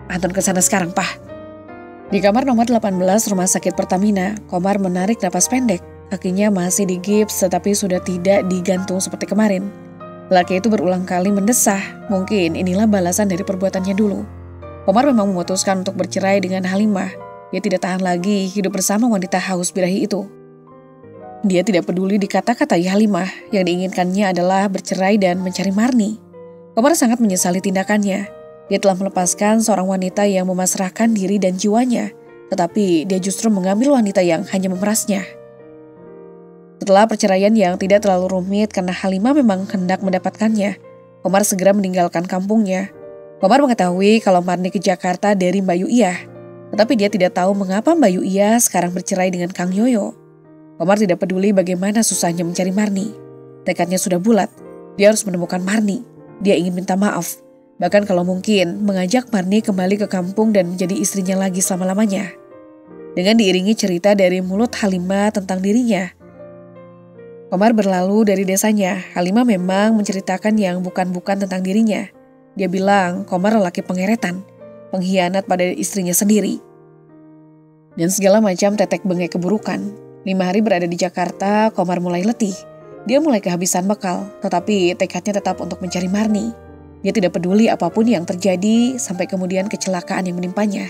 [SPEAKER 1] Anton ke sana sekarang, Pak. Di kamar nomor 18 rumah sakit Pertamina, Komar menarik napas pendek. Kakinya masih digips tetapi sudah tidak digantung seperti kemarin. Laki itu berulang kali mendesah. Mungkin inilah balasan dari perbuatannya dulu. Komar memang memutuskan untuk bercerai dengan Halimah. Dia tidak tahan lagi hidup bersama wanita haus birahi itu. Dia tidak peduli dikata-katai Halimah, yang diinginkannya adalah bercerai dan mencari Marni. Komar sangat menyesali tindakannya. Dia telah melepaskan seorang wanita yang memasrahkan diri dan jiwanya, tetapi dia justru mengambil wanita yang hanya memerasnya. Setelah perceraian yang tidak terlalu rumit karena Halimah memang hendak mendapatkannya, Komar segera meninggalkan kampungnya. Komar mengetahui kalau Marni ke Jakarta dari Mbak Yu'iyah, tetapi dia tidak tahu mengapa Mbak Yu'iyah sekarang bercerai dengan Kang Yoyo. Komar tidak peduli bagaimana susahnya mencari Marni. Tekadnya sudah bulat. Dia harus menemukan Marni. Dia ingin minta maaf. Bahkan kalau mungkin mengajak Marni kembali ke kampung dan menjadi istrinya lagi selama-lamanya. Dengan diiringi cerita dari mulut Halimah tentang dirinya. Komar berlalu dari desanya. Halimah memang menceritakan yang bukan-bukan tentang dirinya. Dia bilang Komar lelaki pengeretan. Pengkhianat pada istrinya sendiri. Dan segala macam tetek bengek keburukan. 5 hari berada di Jakarta, Komar mulai letih. Dia mulai kehabisan bekal, tetapi tekadnya tetap untuk mencari Marni. Dia tidak peduli apapun yang terjadi sampai kemudian kecelakaan yang menimpanya.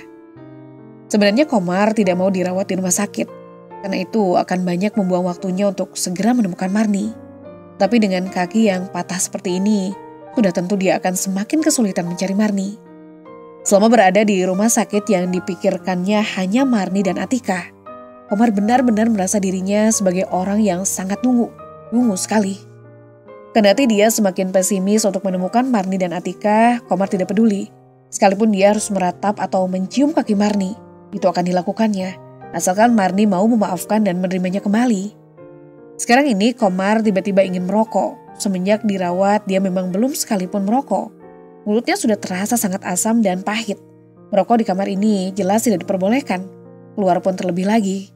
[SPEAKER 1] Sebenarnya Komar tidak mau dirawat di rumah sakit, karena itu akan banyak membuang waktunya untuk segera menemukan Marni. Tapi dengan kaki yang patah seperti ini, sudah tentu dia akan semakin kesulitan mencari Marni. Selama berada di rumah sakit yang dipikirkannya hanya Marni dan Atika, Komar benar-benar merasa dirinya sebagai orang yang sangat dungu sekali. Kendati dia semakin pesimis untuk menemukan Marni dan Atika, Komar tidak peduli. Sekalipun dia harus meratap atau mencium kaki Marni, itu akan dilakukannya, asalkan Marni mau memaafkan dan menerimanya kembali. Sekarang ini Komar tiba-tiba ingin merokok. Semenjak dirawat, dia memang belum sekalipun merokok. Mulutnya sudah terasa sangat asam dan pahit. Merokok di kamar ini jelas tidak diperbolehkan. Keluar pun terlebih lagi.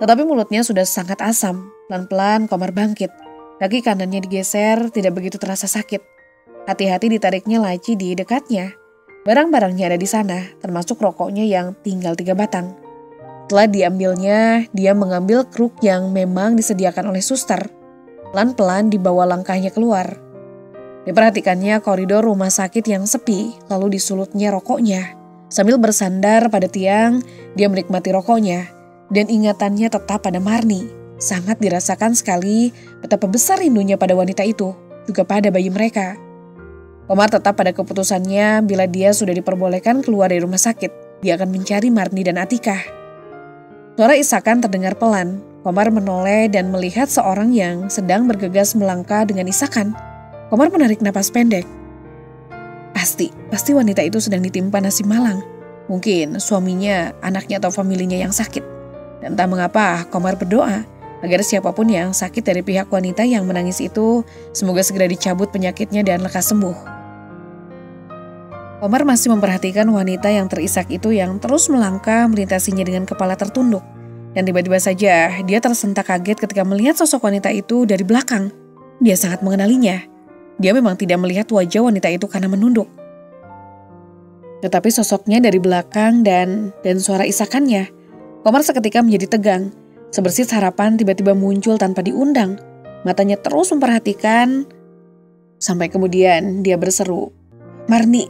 [SPEAKER 1] Tetapi mulutnya sudah sangat asam. Pelan-pelan Komar bangkit. Kaki kanannya digeser, tidak begitu terasa sakit. Hati-hati ditariknya laci di dekatnya. Barang-barangnya ada di sana, termasuk rokoknya yang tinggal 3 batang. Setelah diambilnya, dia mengambil kruk yang memang disediakan oleh suster. Pelan-pelan dibawa langkahnya keluar. Diperhatikannya koridor rumah sakit yang sepi, lalu disulutnya rokoknya. Sambil bersandar pada tiang, dia menikmati rokoknya. Dan ingatannya tetap pada Marni. Sangat dirasakan sekali betapa besar rindunya pada wanita itu, juga pada bayi mereka. Komar tetap pada keputusannya bila dia sudah diperbolehkan keluar dari rumah sakit, dia akan mencari Marni dan Atika. Suara isakan terdengar pelan. Komar menoleh dan melihat seorang yang sedang bergegas melangkah dengan isakan. Komar menarik napas pendek. Pasti wanita itu sedang ditimpa nasi malang. Mungkin suaminya, anaknya atau familinya yang sakit. Dan entah mengapa Komar berdoa agar siapapun yang sakit dari pihak wanita yang menangis itu semoga segera dicabut penyakitnya dan lekas sembuh. Komar masih memperhatikan wanita yang terisak itu yang terus melangkah melintasinya dengan kepala tertunduk. Dan tiba-tiba saja dia tersentak kaget ketika melihat sosok wanita itu dari belakang. Dia sangat mengenalinya. Dia memang tidak melihat wajah wanita itu karena menunduk. Tetapi sosoknya dari belakang dan suara isakannya, Komar seketika menjadi tegang. Sebersit harapan tiba-tiba muncul tanpa diundang. Matanya terus memperhatikan, sampai kemudian dia berseru, "Marni!"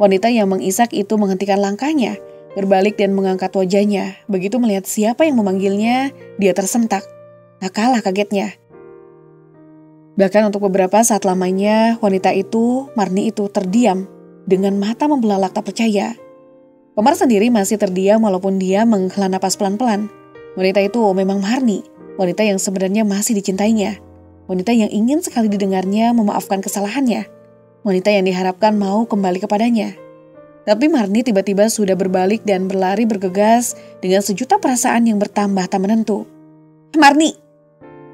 [SPEAKER 1] Wanita yang mengisak itu menghentikan langkahnya, berbalik dan mengangkat wajahnya. Begitu melihat siapa yang memanggilnya, dia tersentak. Tak kalah kagetnya. Bahkan untuk beberapa saat lamanya, wanita itu, Marni itu terdiam dengan mata membelalak tak percaya. Komar sendiri masih terdiam walaupun dia menghela napas pelan-pelan. Wanita itu memang Marni, wanita yang sebenarnya masih dicintainya. Wanita yang ingin sekali didengarnya memaafkan kesalahannya. Wanita yang diharapkan mau kembali kepadanya. Tapi Marni tiba-tiba sudah berbalik dan berlari bergegas dengan sejuta perasaan yang bertambah tak menentu. "Marni!"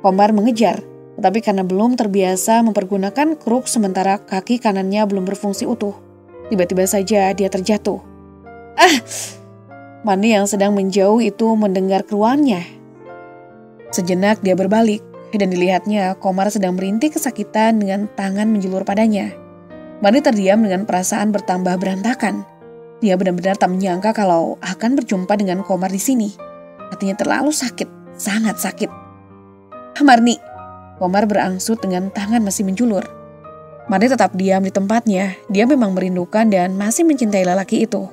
[SPEAKER 1] Komar mengejar. Tetapi karena belum terbiasa mempergunakan kruk sementara kaki kanannya belum berfungsi utuh. Tiba-tiba saja dia terjatuh. Marni yang sedang menjauh itu mendengar keruannya. Sejenak dia berbalik dan dilihatnya Komar sedang merintih kesakitan dengan tangan menjulur padanya. Marni terdiam dengan perasaan bertambah berantakan. Dia benar-benar tak menyangka kalau akan berjumpa dengan Komar di sini. Hatinya terlalu sakit, sangat sakit. "Marni!" Komar berangsut dengan tangan masih menjulur. Marni tetap diam di tempatnya. Dia memang merindukan dan masih mencintai lelaki itu.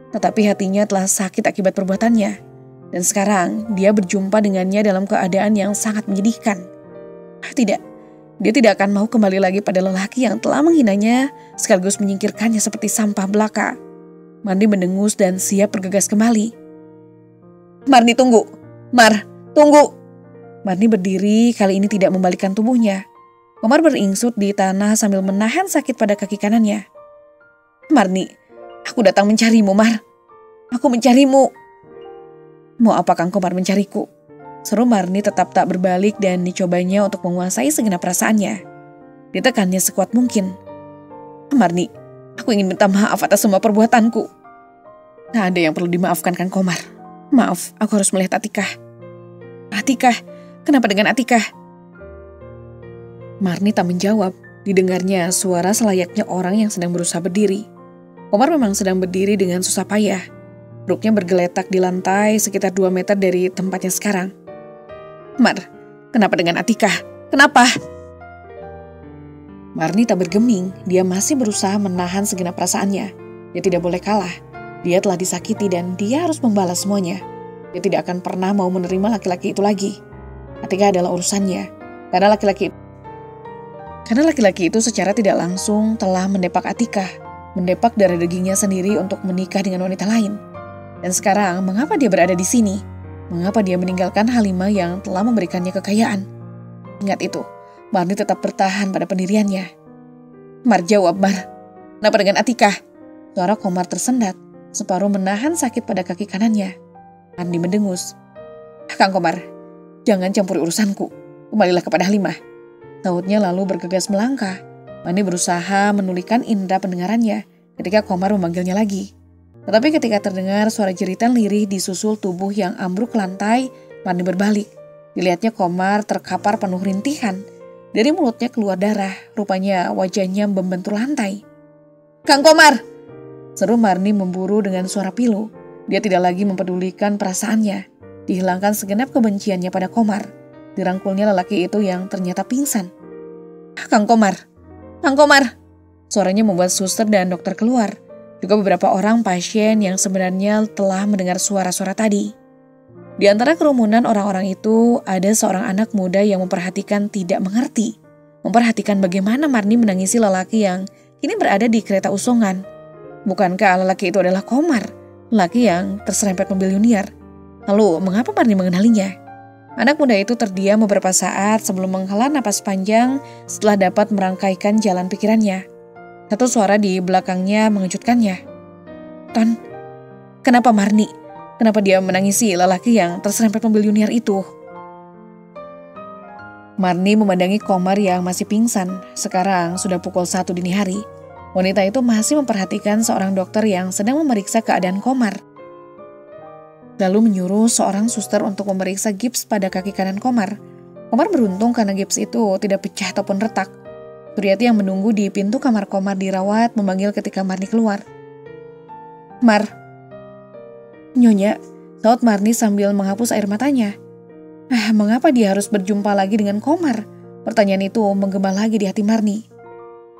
[SPEAKER 1] Tetapi hatinya telah sakit akibat perbuatannya. Dan sekarang dia berjumpa dengannya dalam keadaan yang sangat menyedihkan. Tidak, dia tidak akan mau kembali lagi pada lelaki yang telah menghinanya sekaligus menyingkirkannya seperti sampah belaka. Marni mendengus dan siap bergegas kembali. "Marni, tunggu! Mar, tunggu!" Marni berdiri, kali ini tidak membalikkan tubuhnya. Komar beringsut di tanah sambil menahan sakit pada kaki kanannya. "Marni, aku datang mencarimu, Mar. Aku mencarimu." "Mau apa Kang Komar mencariku?" Seru Marni tetap tak berbalik dan dicobanya untuk menguasai segenap perasaannya. Ditekannya sekuat mungkin. "Marni, aku ingin minta maaf atas semua perbuatanku." "Tak ada yang perlu dimaafkan Kang Komar. Maaf, aku harus melihat Atika." "Atika? Kenapa dengan Atika?" Marni tak menjawab. Didengarnya suara selayaknya orang yang sedang berusaha berdiri. Komar memang sedang berdiri dengan susah payah. Perutnya bergeletak di lantai sekitar 2 meter dari tempatnya sekarang. Mar, kenapa dengan Atika? Kenapa? Marni tak bergeming, dia masih berusaha menahan segenap perasaannya. Dia tidak boleh kalah. Dia telah disakiti dan dia harus membalas semuanya. Dia tidak akan pernah mau menerima laki-laki itu lagi. Atika adalah urusannya. Karena laki-laki itu secara tidak langsung telah mendepak Atika. Mendepak darah dagingnya sendiri untuk menikah dengan wanita lain. Dan sekarang, mengapa dia berada di sini? Mengapa dia meninggalkan Halimah yang telah memberikannya kekayaan? Ingat itu. Marni tetap bertahan pada pendiriannya. Mar, jawab Mar. Kenapa dengan Atika? Suara Komar tersendat, separuh menahan sakit pada kaki kanannya. Marni mendengus. Kang Komar, jangan campuri urusanku. Kembalilah kepada Halimah. Sautnya lalu bergegas melangkah. Marni berusaha menulikan indera pendengarannya ketika Komar memanggilnya lagi. Tetapi ketika terdengar suara jeritan lirih di susul tubuh yang ambruk ke lantai, Marni berbalik. Dilihatnya Komar terkapar penuh rintihan. Dari mulutnya keluar darah, rupanya wajahnya membentur lantai. Kang Komar! Seru Marni memburu dengan suara pilu. Dia tidak lagi mempedulikan perasaannya. Dihilangkan segenap kebenciannya pada Komar. Dirangkulnya lelaki itu yang ternyata pingsan. Kang Komar! Kang Komar! Suaranya membuat suster dan dokter keluar. Juga beberapa orang pasien yang sebenarnya telah mendengar suara-suara tadi. Di antara kerumunan orang-orang itu ada seorang anak muda yang memperhatikan tidak mengerti. Memperhatikan bagaimana Marni menangisi lelaki yang kini berada di kereta usongan. Bukankah lelaki itu adalah Komar, lelaki yang terserempet mobil Yuniar? Lalu mengapa Marni mengenalinya? Anak muda itu terdiam beberapa saat sebelum menghela napas panjang setelah dapat merangkaikan jalan pikirannya. Satu suara di belakangnya mengejutkannya. Ton, kenapa Marni? Kenapa dia menangisi lelaki yang terserempet mobil Yuniar itu? Marni memandangi Komar yang masih pingsan. Sekarang sudah pukul 1 dini hari. Wanita itu masih memperhatikan seorang dokter yang sedang memeriksa keadaan Komar. Lalu menyuruh seorang suster untuk memeriksa gips pada kaki kanan Komar. Komar beruntung karena gips itu tidak pecah ataupun retak. Suryati yang menunggu di pintu kamar Komar dirawat memanggil ketika Marni keluar. Mar. Nyonya, saut Marni sambil menghapus air matanya. Mengapa dia harus berjumpa lagi dengan Komar? Pertanyaan itu menggema lagi di hati Marni.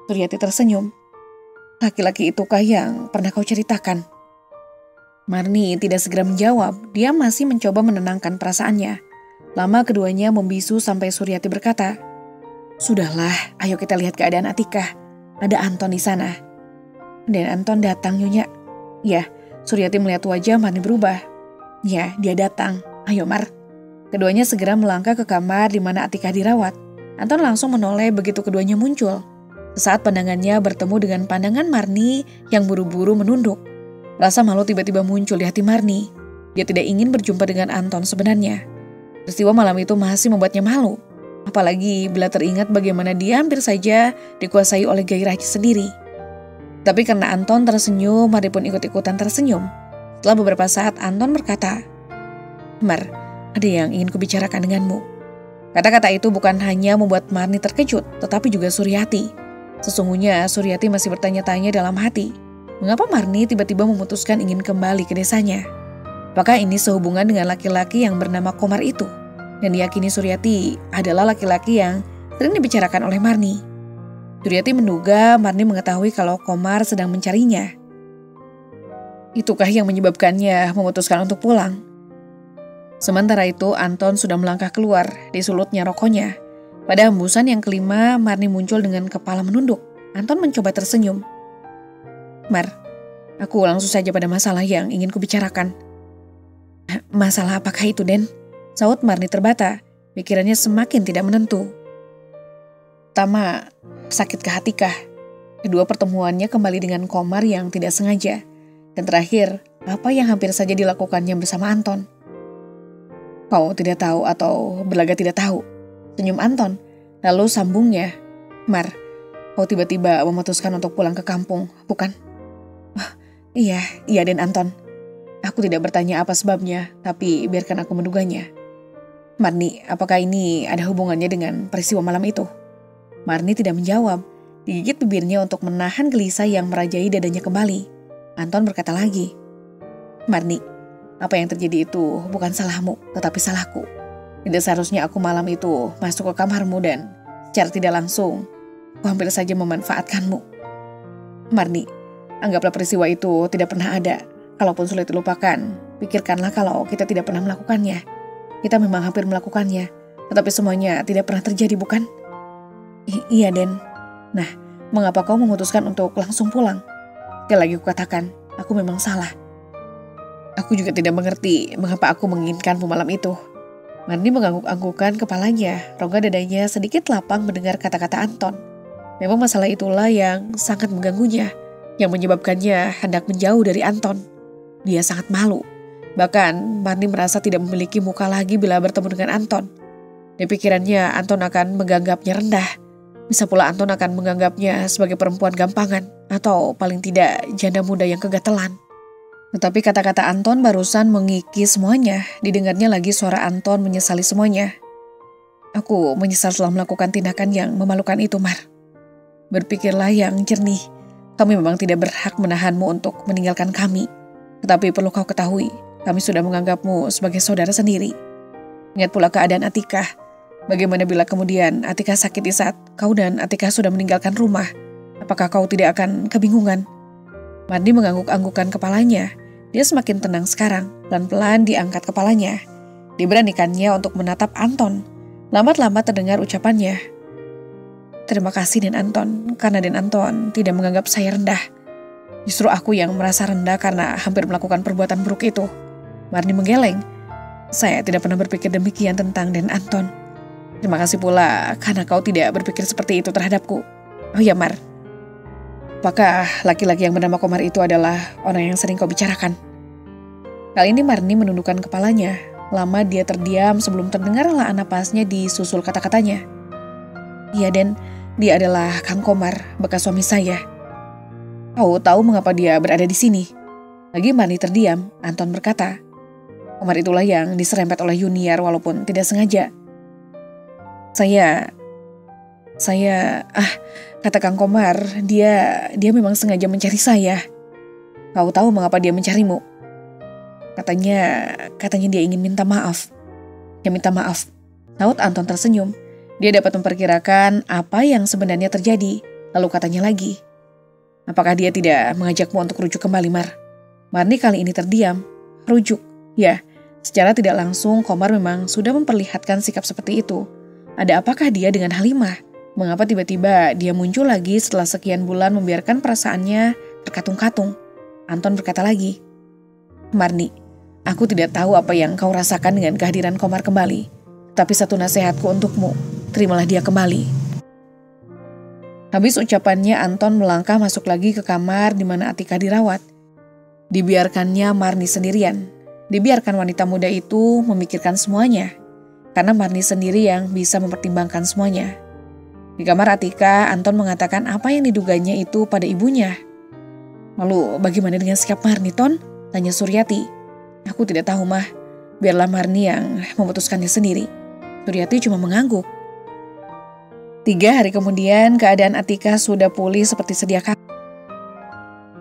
[SPEAKER 1] Suryati tersenyum. Laki-laki itukah yang pernah kau ceritakan? Marni tidak segera menjawab, dia masih mencoba menenangkan perasaannya. Lama keduanya membisu sampai Suryati berkata, Sudahlah, ayo kita lihat keadaan Atika. Ada Anton di sana. Dan Anton datang, Nyonya. Ya, Suryati melihat wajah Marni berubah. Ya, dia datang. Ayo Mar. Keduanya segera melangkah ke kamar di mana Atika dirawat. Anton langsung menoleh begitu keduanya muncul. Sesaat pandangannya bertemu dengan pandangan Marni yang buru-buru menunduk. Rasa malu tiba-tiba muncul di hati Marni. Dia tidak ingin berjumpa dengan Anton sebenarnya. Peristiwa malam itu masih membuatnya malu. Apalagi bila teringat bagaimana dia hampir saja dikuasai oleh gairahnya sendiri. Tapi karena Anton tersenyum, Marni pun ikut-ikutan tersenyum. Setelah beberapa saat, Anton berkata, Mar, ada yang ingin kubicarakan denganmu. Kata-kata itu bukan hanya membuat Marni terkejut, tetapi juga Suryati. Sesungguhnya Suryati masih bertanya-tanya dalam hati, mengapa Marni tiba-tiba memutuskan ingin kembali ke desanya? Apakah ini sehubungan dengan laki-laki yang bernama Komar itu? Dan diyakini Suryati adalah laki-laki yang sering dibicarakan oleh Marni. Suryati menduga Marni mengetahui kalau Komar sedang mencarinya. Itukah yang menyebabkannya memutuskan untuk pulang? Sementara itu Anton sudah melangkah keluar, disulutnya rokoknya. Pada hembusan yang kelima, Marni muncul dengan kepala menunduk. Anton mencoba tersenyum. Mar, aku langsung saja pada masalah yang ingin kubicarakan. Masalah apakah itu, Den? Saut Marni terbata, pikirannya semakin tidak menentu. Pertama, sakit ke Atika. Kedua, pertemuannya kembali dengan Komar yang tidak sengaja. Dan terakhir, apa yang hampir saja dilakukannya bersama Anton. Kau tidak tahu atau berlagak tidak tahu? Senyum Anton. Lalu sambungnya, Mar, kau tiba-tiba memutuskan untuk pulang ke kampung, bukan? Iya Den Anton. Aku tidak bertanya apa sebabnya, tapi biarkan aku menduganya. Marni, apakah ini ada hubungannya dengan peristiwa malam itu? Marni tidak menjawab, digigit bibirnya untuk menahan gelisah yang merajai dadanya kembali. Anton berkata lagi, Marni, apa yang terjadi itu bukan salahmu, tetapi salahku. Tidak seharusnya aku malam itu masuk ke kamarmu dan secara tidak langsung aku hampir saja memanfaatkanmu. Marni, anggaplah peristiwa itu tidak pernah ada. Kalaupun sulit dilupakan, pikirkanlah kalau kita tidak pernah melakukannya. Kita memang hampir melakukannya, tetapi semuanya tidak pernah terjadi, bukan? Iya, Den. Nah, mengapa kau memutuskan untuk langsung pulang? Sekali lagi kukatakan, aku memang salah. Aku juga tidak mengerti mengapa aku menginginkanmu malam itu. Marni mengangguk-anggukkan kepalanya, rongga dadanya sedikit lapang mendengar kata-kata Anton. Memang masalah itulah yang sangat mengganggunya, yang menyebabkannya hendak menjauh dari Anton. Dia sangat malu. Bahkan Marni merasa tidak memiliki muka lagi bila bertemu dengan Anton. Di pikirannya Anton akan menganggapnya rendah. Bisa pula Anton akan menganggapnya sebagai perempuan gampangan atau paling tidak janda muda yang kegatelan. Tetapi kata-kata Anton barusan mengikis semuanya. Didengarnya lagi suara Anton menyesali semuanya. Aku menyesal telah melakukan tindakan yang memalukan itu, Mar. Berpikirlah yang jernih. Kami memang tidak berhak menahanmu untuk meninggalkan kami. Tetapi perlu kau ketahui, kami sudah menganggapmu sebagai saudara sendiri. Ingat pula keadaan Atikah. Bagaimana bila kemudian Atikah sakit di saat kau dan Atikah sudah meninggalkan rumah? Apakah kau tidak akan kebingungan? Marni mengangguk-anggukkan kepalanya. Dia semakin tenang sekarang. Pelan-pelan diangkat kepalanya. Diberanikannya untuk menatap Anton. Lambat-lambat terdengar ucapannya. Terima kasih Den Anton, karena Den Anton tidak menganggap saya rendah. Justru aku yang merasa rendah karena hampir melakukan perbuatan buruk itu. Marni menggeleng. Saya tidak pernah berpikir demikian tentang Den Anton. Terima kasih pula karena kau tidak berpikir seperti itu terhadapku. Oh ya Mar, apakah laki-laki yang bernama Komar itu adalah orang yang sering kau bicarakan? Kali ini Marni menundukkan kepalanya. Lama dia terdiam sebelum terdengarlah napasnya disusul kata-katanya. Iya Den, dia adalah Kang Komar, bekas suami saya. Kau tahu mengapa dia berada di sini? Lagi Marni terdiam, Anton berkata, Komar itulah yang diserempet oleh Yuniar walaupun tidak sengaja. Kata Kang Komar, dia memang sengaja mencari saya. Kau tahu mengapa dia mencarimu? Katanya dia ingin minta maaf. Ya minta maaf. Saud Anton tersenyum. Dia dapat memperkirakan apa yang sebenarnya terjadi. Lalu katanya lagi, apakah dia tidak mengajakmu untuk rujuk kembali, Mar? Marni kali ini terdiam. Rujuk? Ya, secara tidak langsung Komar memang sudah memperlihatkan sikap seperti itu. Ada apakah dia dengan Halimah? Mengapa tiba-tiba dia muncul lagi setelah sekian bulan membiarkan perasaannya terkatung-katung? Anton berkata lagi, Marni, aku tidak tahu apa yang kau rasakan dengan kehadiran Komar kembali. Tapi satu nasihatku untukmu, terimalah dia kembali. Habis ucapannya Anton melangkah masuk lagi ke kamar di mana Atikah dirawat. Dibiarkannya Marni sendirian. Dibiarkan wanita muda itu memikirkan semuanya. Karena Marni sendiri yang bisa mempertimbangkan semuanya. Di kamar Atikah, Anton mengatakan apa yang diduganya itu pada ibunya. Lalu bagaimana dengan sikap Marni, Ton? Tanya Suryati. Aku tidak tahu, Mah. Biarlah Marni yang memutuskannya sendiri. Suryati cuma mengangguk. 3 hari kemudian, keadaan Atikah sudah pulih seperti sedia kala.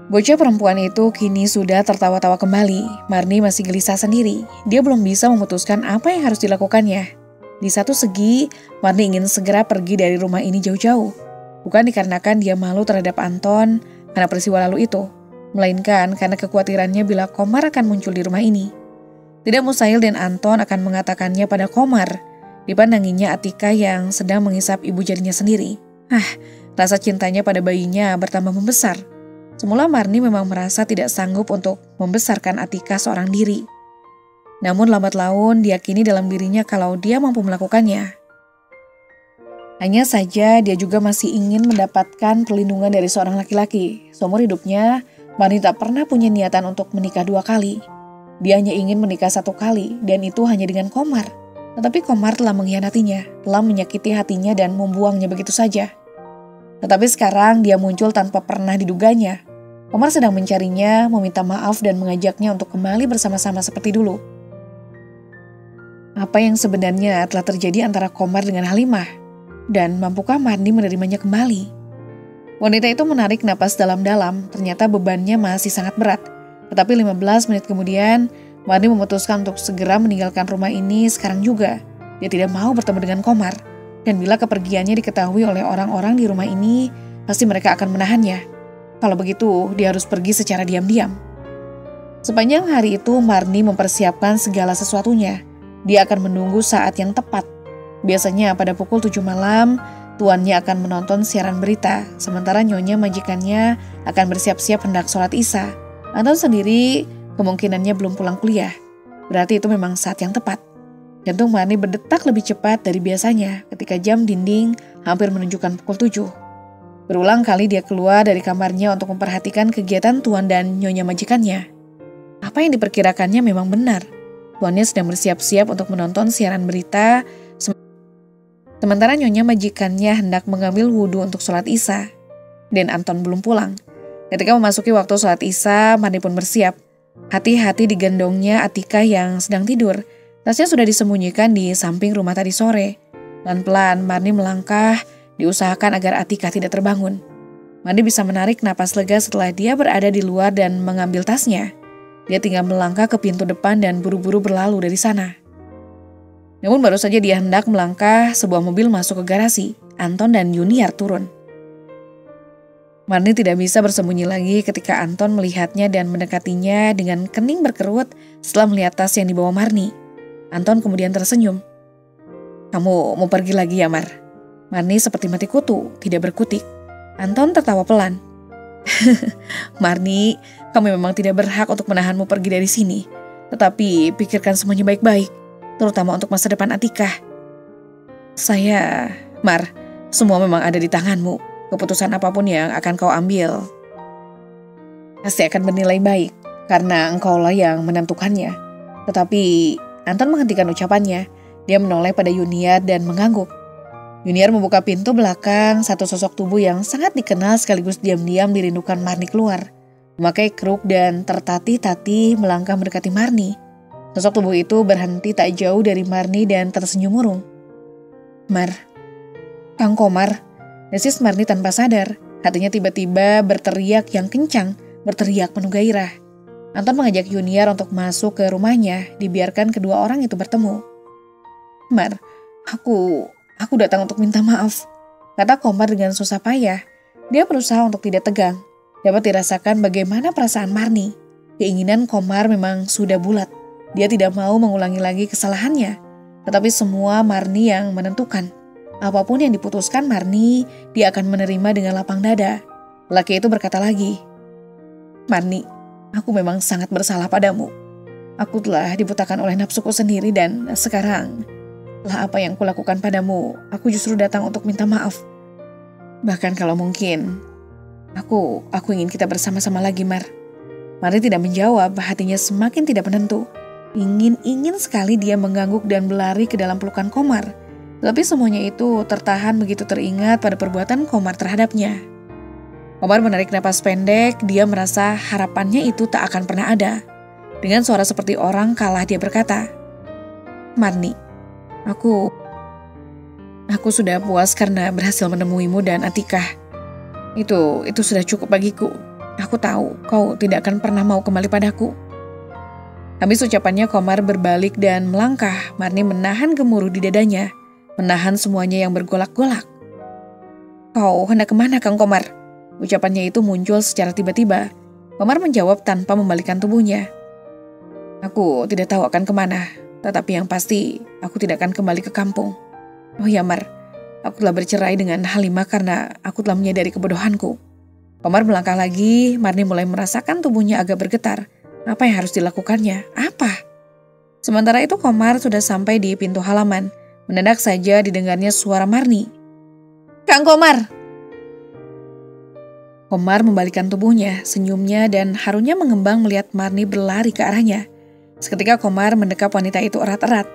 [SPEAKER 1] Bocah perempuan itu kini sudah tertawa-tawa kembali. Marni masih gelisah sendiri. Dia belum bisa memutuskan apa yang harus dilakukannya. Di satu segi, Marni ingin segera pergi dari rumah ini jauh-jauh. Bukan dikarenakan dia malu terhadap Anton karena peristiwa lalu itu, melainkan karena kekhawatirannya bila Komar akan muncul di rumah ini. Tidak mustahil dan Anton akan mengatakannya pada Komar. Dipandanginya Atikah yang sedang menghisap ibu jarinya sendiri. Rasa cintanya pada bayinya bertambah membesar. Semula Marni memang merasa tidak sanggup untuk membesarkan Atikah seorang diri. Namun lambat laun diyakini dalam dirinya kalau dia mampu melakukannya. Hanya saja dia juga masih ingin mendapatkan perlindungan dari seorang laki-laki. Seumur hidupnya, Marni tak pernah punya niatan untuk menikah 2 kali. Dia hanya ingin menikah 1 kali, dan itu hanya dengan Komar. Tetapi Komar telah mengkhianatinya, telah menyakiti hatinya dan membuangnya begitu saja. Tetapi sekarang dia muncul tanpa pernah diduganya. Komar sedang mencarinya, meminta maaf dan mengajaknya untuk kembali bersama-sama seperti dulu. Apa yang sebenarnya telah terjadi antara Komar dengan Halimah? Dan mampukah Marni menerimanya kembali? Wanita itu menarik napas dalam-dalam, ternyata bebannya masih sangat berat. Tetapi 15 menit kemudian, Marni memutuskan untuk segera meninggalkan rumah ini sekarang juga. Dia tidak mau bertemu dengan Komar. Dan bila kepergiannya diketahui oleh orang-orang di rumah ini, pasti mereka akan menahannya. Kalau begitu, dia harus pergi secara diam-diam. Sepanjang hari itu, Marni mempersiapkan segala sesuatunya. Dia akan menunggu saat yang tepat. Biasanya pada pukul 7 malam, tuannya akan menonton siaran berita, sementara nyonya majikannya akan bersiap-siap hendak sholat Isya. Anton sendiri kemungkinannya belum pulang kuliah. Berarti itu memang saat yang tepat. Jantung Marni berdetak lebih cepat dari biasanya ketika jam dinding hampir menunjukkan pukul 7. Berulang kali dia keluar dari kamarnya untuk memperhatikan kegiatan tuan dan nyonya majikannya. Apa yang diperkirakannya memang benar. Tuannya sedang bersiap-siap untuk menonton siaran berita, sementara nyonya majikannya hendak mengambil wudhu untuk sholat Isya. Dan Anton belum pulang. Ketika memasuki waktu sholat Isya, Marni pun bersiap. Hati-hati digendongnya Atika yang sedang tidur. Tasnya sudah disembunyikan di samping rumah tadi sore. Pelan-pelan Marni melangkah, diusahakan agar Atika tidak terbangun. Marni bisa menarik napas lega setelah dia berada di luar dan mengambil tasnya. Dia tinggal melangkah ke pintu depan dan buru-buru berlalu dari sana. Namun baru saja dia hendak melangkah, sebuah mobil masuk ke garasi. Anton dan Yuniar turun. Marni tidak bisa bersembunyi lagi ketika Anton melihatnya dan mendekatinya dengan kening berkerut setelah melihat tas yang dibawa Marni. Anton kemudian tersenyum. "Kamu mau pergi lagi ya, Mar?" Marni seperti mati kutu, tidak berkutik. Anton tertawa pelan. "Marni, kamu memang tidak berhak untuk menahanmu pergi dari sini. Tetapi pikirkan semuanya baik-baik, terutama untuk masa depan Atika." Mar, semua memang ada di tanganmu. Keputusan apapun yang akan kau ambil pasti akan bernilai baik, karena engkaulah yang menentukannya." Tetapi Anton menghentikan ucapannya. Dia menoleh pada Yuniar dan mengangguk. Yuniar membuka pintu belakang, satu sosok tubuh yang sangat dikenal sekaligus diam-diam dirindukan Marni keluar. Memakai keruk dan tertatih-tatih melangkah mendekati Marni. Sosok tubuh itu berhenti tak jauh dari Marni dan tersenyum murung. "Mar, Kang Komar," desis Marni tanpa sadar. Hatinya tiba-tiba berteriak yang kencang, berteriak penuh gairah. Anton mengajak Yuniar untuk masuk ke rumahnya, dibiarkan kedua orang itu bertemu. "Mar, aku datang untuk minta maaf," kata Komar dengan susah payah. Dia berusaha untuk tidak tegang. Dapat dirasakan bagaimana perasaan Marni. Keinginan Komar memang sudah bulat. Dia tidak mau mengulangi lagi kesalahannya. Tetapi semua Marni yang menentukan. Apapun yang diputuskan Marni, dia akan menerima dengan lapang dada. Laki itu berkata lagi, "Marni, aku memang sangat bersalah padamu. Aku telah dibutakan oleh nafsuku sendiri dan sekarang, setelah apa yang kulakukan padamu, aku justru datang untuk minta maaf. Bahkan kalau mungkin, aku ingin kita bersama-sama lagi, Mar." Marni tidak menjawab, hatinya semakin tidak menentu. Ingin sekali dia mengangguk dan berlari ke dalam pelukan Komar. Tapi semuanya itu tertahan begitu teringat pada perbuatan Komar terhadapnya. Komar menarik napas pendek, dia merasa harapannya itu tak akan pernah ada. Dengan suara seperti orang kalah dia berkata, "Marni, aku sudah puas karena berhasil menemuimu dan Atika. Itu sudah cukup bagiku. Aku tahu kau tidak akan pernah mau kembali padaku." Habis ucapannya Komar berbalik dan melangkah. Marni menahan gemuruh di dadanya, menahan semuanya yang bergolak-golak. "Kau hendak kemana, Kang Komar?" Ucapannya itu muncul secara tiba-tiba. Komar menjawab tanpa membalikkan tubuhnya. "Aku tidak tahu akan kemana, tetapi yang pasti aku tidak akan kembali ke kampung. Oh ya Mar, aku telah bercerai dengan Halimah karena aku telah menyadari kebodohanku." Komar melangkah lagi. Marni mulai merasakan tubuhnya agak bergetar. Apa yang harus dilakukannya? Apa? Sementara itu Komar sudah sampai di pintu halaman. Mendadak saja didengarnya suara Marni. "Kang Komar!" Komar membalikkan tubuhnya, senyumnya dan harunya mengembang melihat Marni berlari ke arahnya. Seketika Komar mendekap wanita itu erat-erat.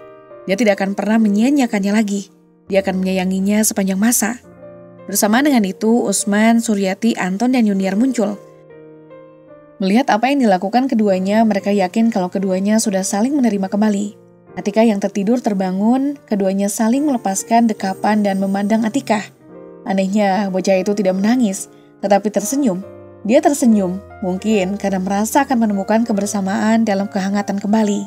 [SPEAKER 1] Dia tidak akan pernah menyia-nyiakannya lagi. Dia akan menyayanginya sepanjang masa. Bersama dengan itu, Usman, Suryati, Anton, dan Yuniar muncul. Melihat apa yang dilakukan keduanya, mereka yakin kalau keduanya sudah saling menerima kembali. Atika yang tertidur terbangun, keduanya saling melepaskan dekapan dan memandang Atika. Anehnya, bocah itu tidak menangis, tetapi tersenyum. Dia tersenyum, mungkin karena merasa akan menemukan kebersamaan dalam kehangatan kembali.